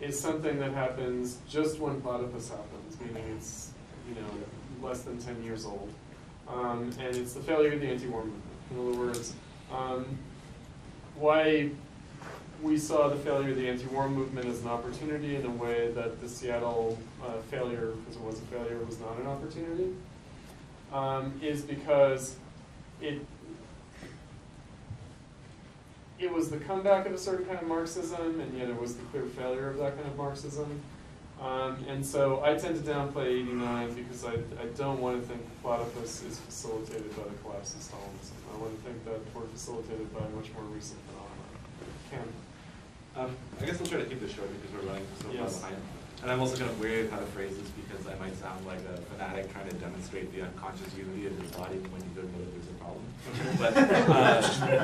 is something that happens just when Platypus happens, meaning it's less than 10 years old. And it's the failure of the anti-war movement. In other words, why we saw the failure of the anti-war movement as an opportunity in a way that the Seattle failure, because it was a failure, was not an opportunity, is because it was the comeback of a certain kind of Marxism, and yet it was the clear failure of that kind of Marxism. And so I tend to downplay 89 because I don't want to think Platypus is facilitated by the collapse of Stalinism. I want to think that we're facilitated by a much more recent phenomenon. Cam? I guess I'll try to keep this short because we're running so far Yes. behind. And I'm also kind of wary of how to phrase this because I might sound like a fanatic trying to demonstrate the unconscious unity of his body when you don't know that there's a problem. But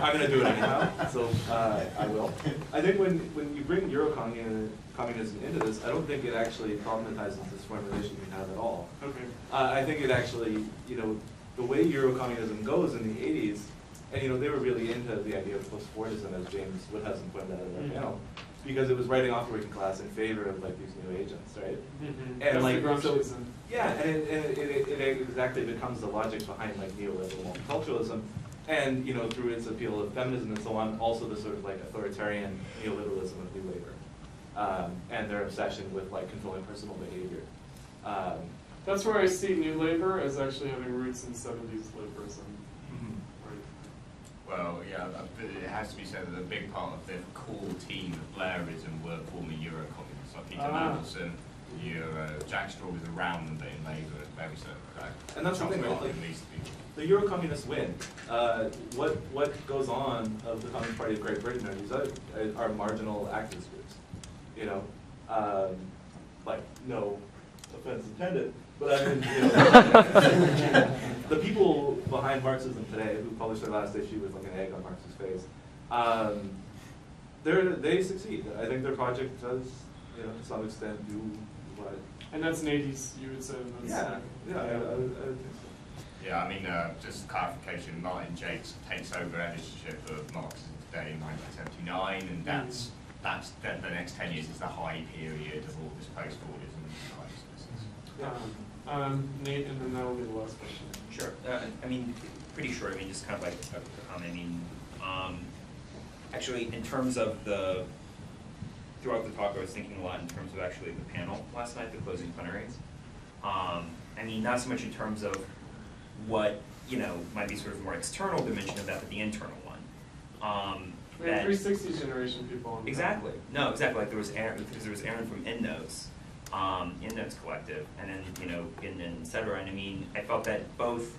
I'm going to do it anyhow, so I will. I think when you bring Eurocommunism into this, I don't think it actually problematizes this formulation we have at all. Okay. I think it actually, the way Eurocommunism goes in the 80s, and they were really into the idea of post-Fordism, as James Woodhousen pointed out in our panel, because it was writing off the working class in favor of like these new agents, right? Mm-hmm. And like so, Gramsciism. yeah, and it exactly becomes the logic behind like neoliberal multiculturalism, and through its appeal of feminism and so on, also the sort of like authoritarian neoliberalism of New Labor, and their obsession with like controlling personal behavior. That's where I see New Labor as actually having roots in 70s laborism. Well, yeah, but it has to be said that a big part of the core team of Blairism were former Eurocommunists, like Peter Mandelson, Jack Straw was around them, but in Labour, very certain. And that's the thing, right? Like, the Eurocommunists win. What goes on of the Communist Party of Great Britain are marginal activist groups. Like no offense intended, but I mean, the people behind Marxism today, who published their last issue with like an egg on Marx's face, they succeed. I think their project does, to some extent, do what. And that's an 80s, you would say. I would think so. Yeah, I mean, just clarification, Martin Jakes takes over editorship of Marxism Today in 1979, and that's the next 10 years is the high period of all this post-Fordism crisis. Nate, and then that'll be the last question. Sure. I mean, pretty short. I mean, just kind of like a comment. I mean, actually, in terms of throughout the talk, I was thinking a lot in terms of actually the panel last night, the closing plenaries. I mean, not so much in terms of what, might be sort of more external dimension of that, but the internal one. We have 360 generation people on Exactly. No, exactly. Like there was Aaron, because there was Aaron from Endnotes, Endnotes Collective, and then, Ginden, et cetera. And I mean, I felt that both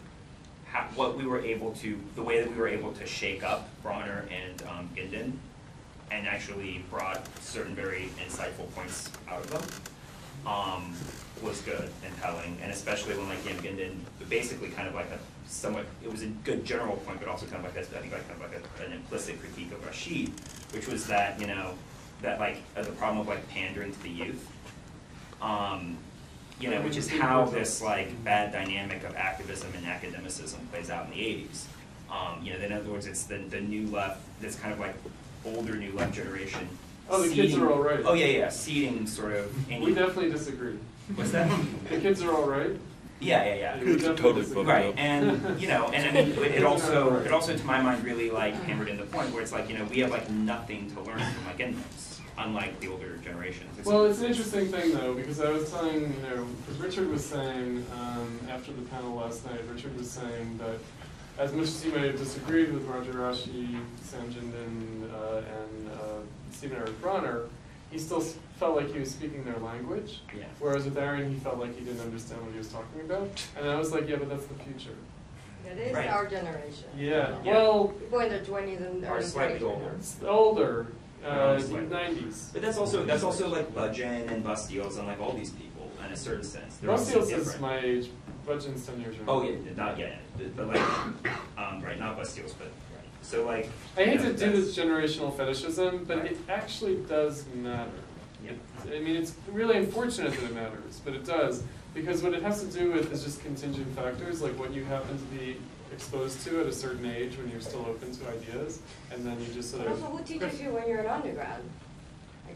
what we were able to, the way that we were able to shake up Bronner and Ginden, and actually brought certain very insightful points out of them, was good and telling. And especially when like Ginden basically kind of like it was a good general point, but also kind of like I think like kind of like an implicit critique of Rashid, which was that, that like the problem of like pandering to the youth, which is how this like bad dynamic of activism and academicism plays out in the 80s. In other words, it's the new left, this kind of like older new left generation. Oh, the kids are all right. Oh yeah, seeding sort of. We definitely disagree. What's that? The kids are all right. Yeah. We definitely disagree. Right, and and I mean, it also to my mind really like hammered in the point where it's like we have like nothing to learn from like endnotes, unlike the older generations. Well, it's an interesting thing though, because I was telling because Richard was saying after the panel last night, Richard was saying that as much as he may have disagreed with Roger Rashi, Sam Jinden, and Stephen Eric Bronner, he still felt like he was speaking their language. Yeah. Whereas with Aaron, he felt like he didn't understand what he was talking about. And I was like, yeah, but that's the future. It is Right. our generation. Yeah. Yeah. Well, People in their 20s and Are early slightly 30s. older. it's older, Slightly. 90s. But that's also like Budgen and Bastios and like all these people in a certain sense. They're also Bastios is different. my age. Budgen's 10 years younger. Oh yeah, not yet, but like, right, not Bastios, but right. So like. I hate you know, to do this generational fetishism, but Right. it actually does matter. Yeah. I mean, it's really unfortunate that it matters, but it does. Because what it has to do with is just contingent factors, like what you happen to be exposed to at a certain age when you're still open to ideas, and then you just sort But of, also, who teaches you when you're an undergrad?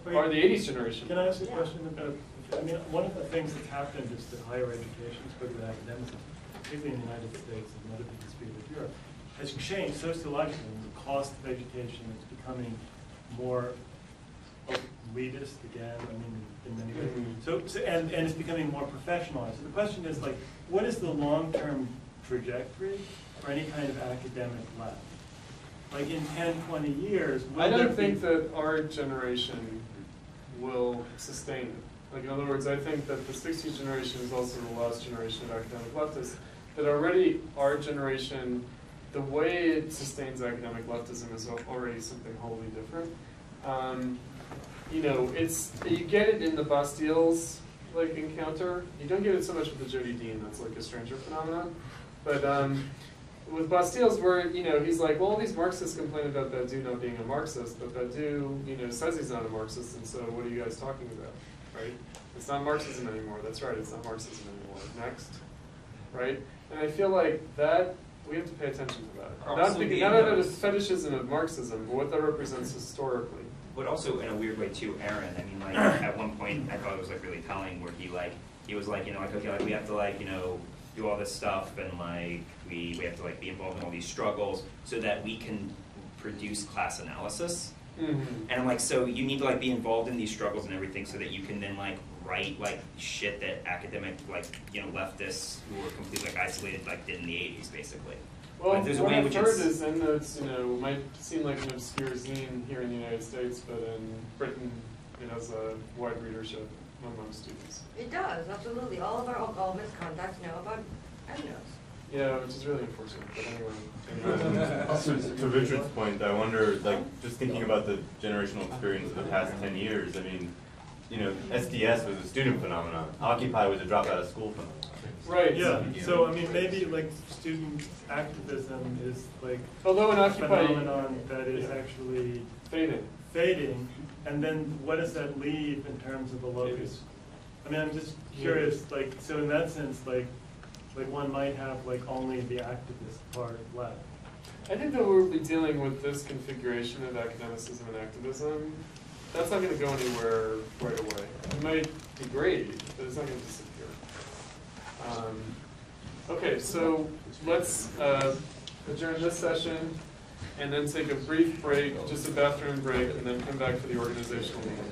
Like, or the 80s generation. Can I ask a Yeah. question about, I mean, one of the things that's happened is that higher education, especially with academics, particularly in the United States and other people speak of Europe, has changed sociologically. The cost of education is becoming more elitist again, I mean, in many ways. And it's becoming more professionalized. So the question is, like, what is the long-term trajectory for any kind of academic left? Like in 10, 20 years, will I there don't be- think that our generation will sustain it. Like, in other words, I think that the 60s generation is also the last generation of academic leftists. That already our generation, the way it sustains academic leftism is already something wholly different. You get it in the Bastiles encounter. You don't get it so much with the Jody Dean. That's like a stranger phenomenon. But with Bastiles, where he's like, well, all these Marxists complain about Badiou not being a Marxist, but Badiou, says he's not a Marxist, and so what are you guys talking about, right? It's not Marxism anymore. That's right, it's not Marxism anymore. Next, right? And I feel like that we have to pay attention to that. Not out of the fetishism of Marxism, but what that represents historically. But also in a weird way too, Aaron. I mean, like at one point, I thought it was like really telling where he was like, okay, like we have to do all this stuff, and like we have to be involved in all these struggles so that we can produce class analysis. Mm-hmm. And I'm like, so you need to be involved in these struggles and everything so that you can then write shit that academic leftists who were completely isolated did in the 80s basically. Well, there's a what way I've which heard is is endnotes, might seem like an obscure zine here in the United States, but in Britain it has a wide readership among students. It does, absolutely. All of our alumnus contacts know about endnotes. Yeah, which is really unfortunate, but anyway. To Richard's point, I wonder, just thinking about the generational experience of the past 10 years, I mean, SDS was a student phenomenon. Occupy was a drop out of school phenomenon. Right. Yeah, so I mean, maybe student activism is Although an a Occupy phenomenon that is actually fading, and then what does that leave in terms of the locus? I mean, I'm just curious, so in that sense, one might have only the activist part left. I think that we'll be dealing with this configuration of academicism and activism. That's not going to go anywhere right away. It might degrade, but it's not going to disappear. Okay, so let's adjourn this session and then take a brief break, just a bathroom break, and then come back for the organizational meeting.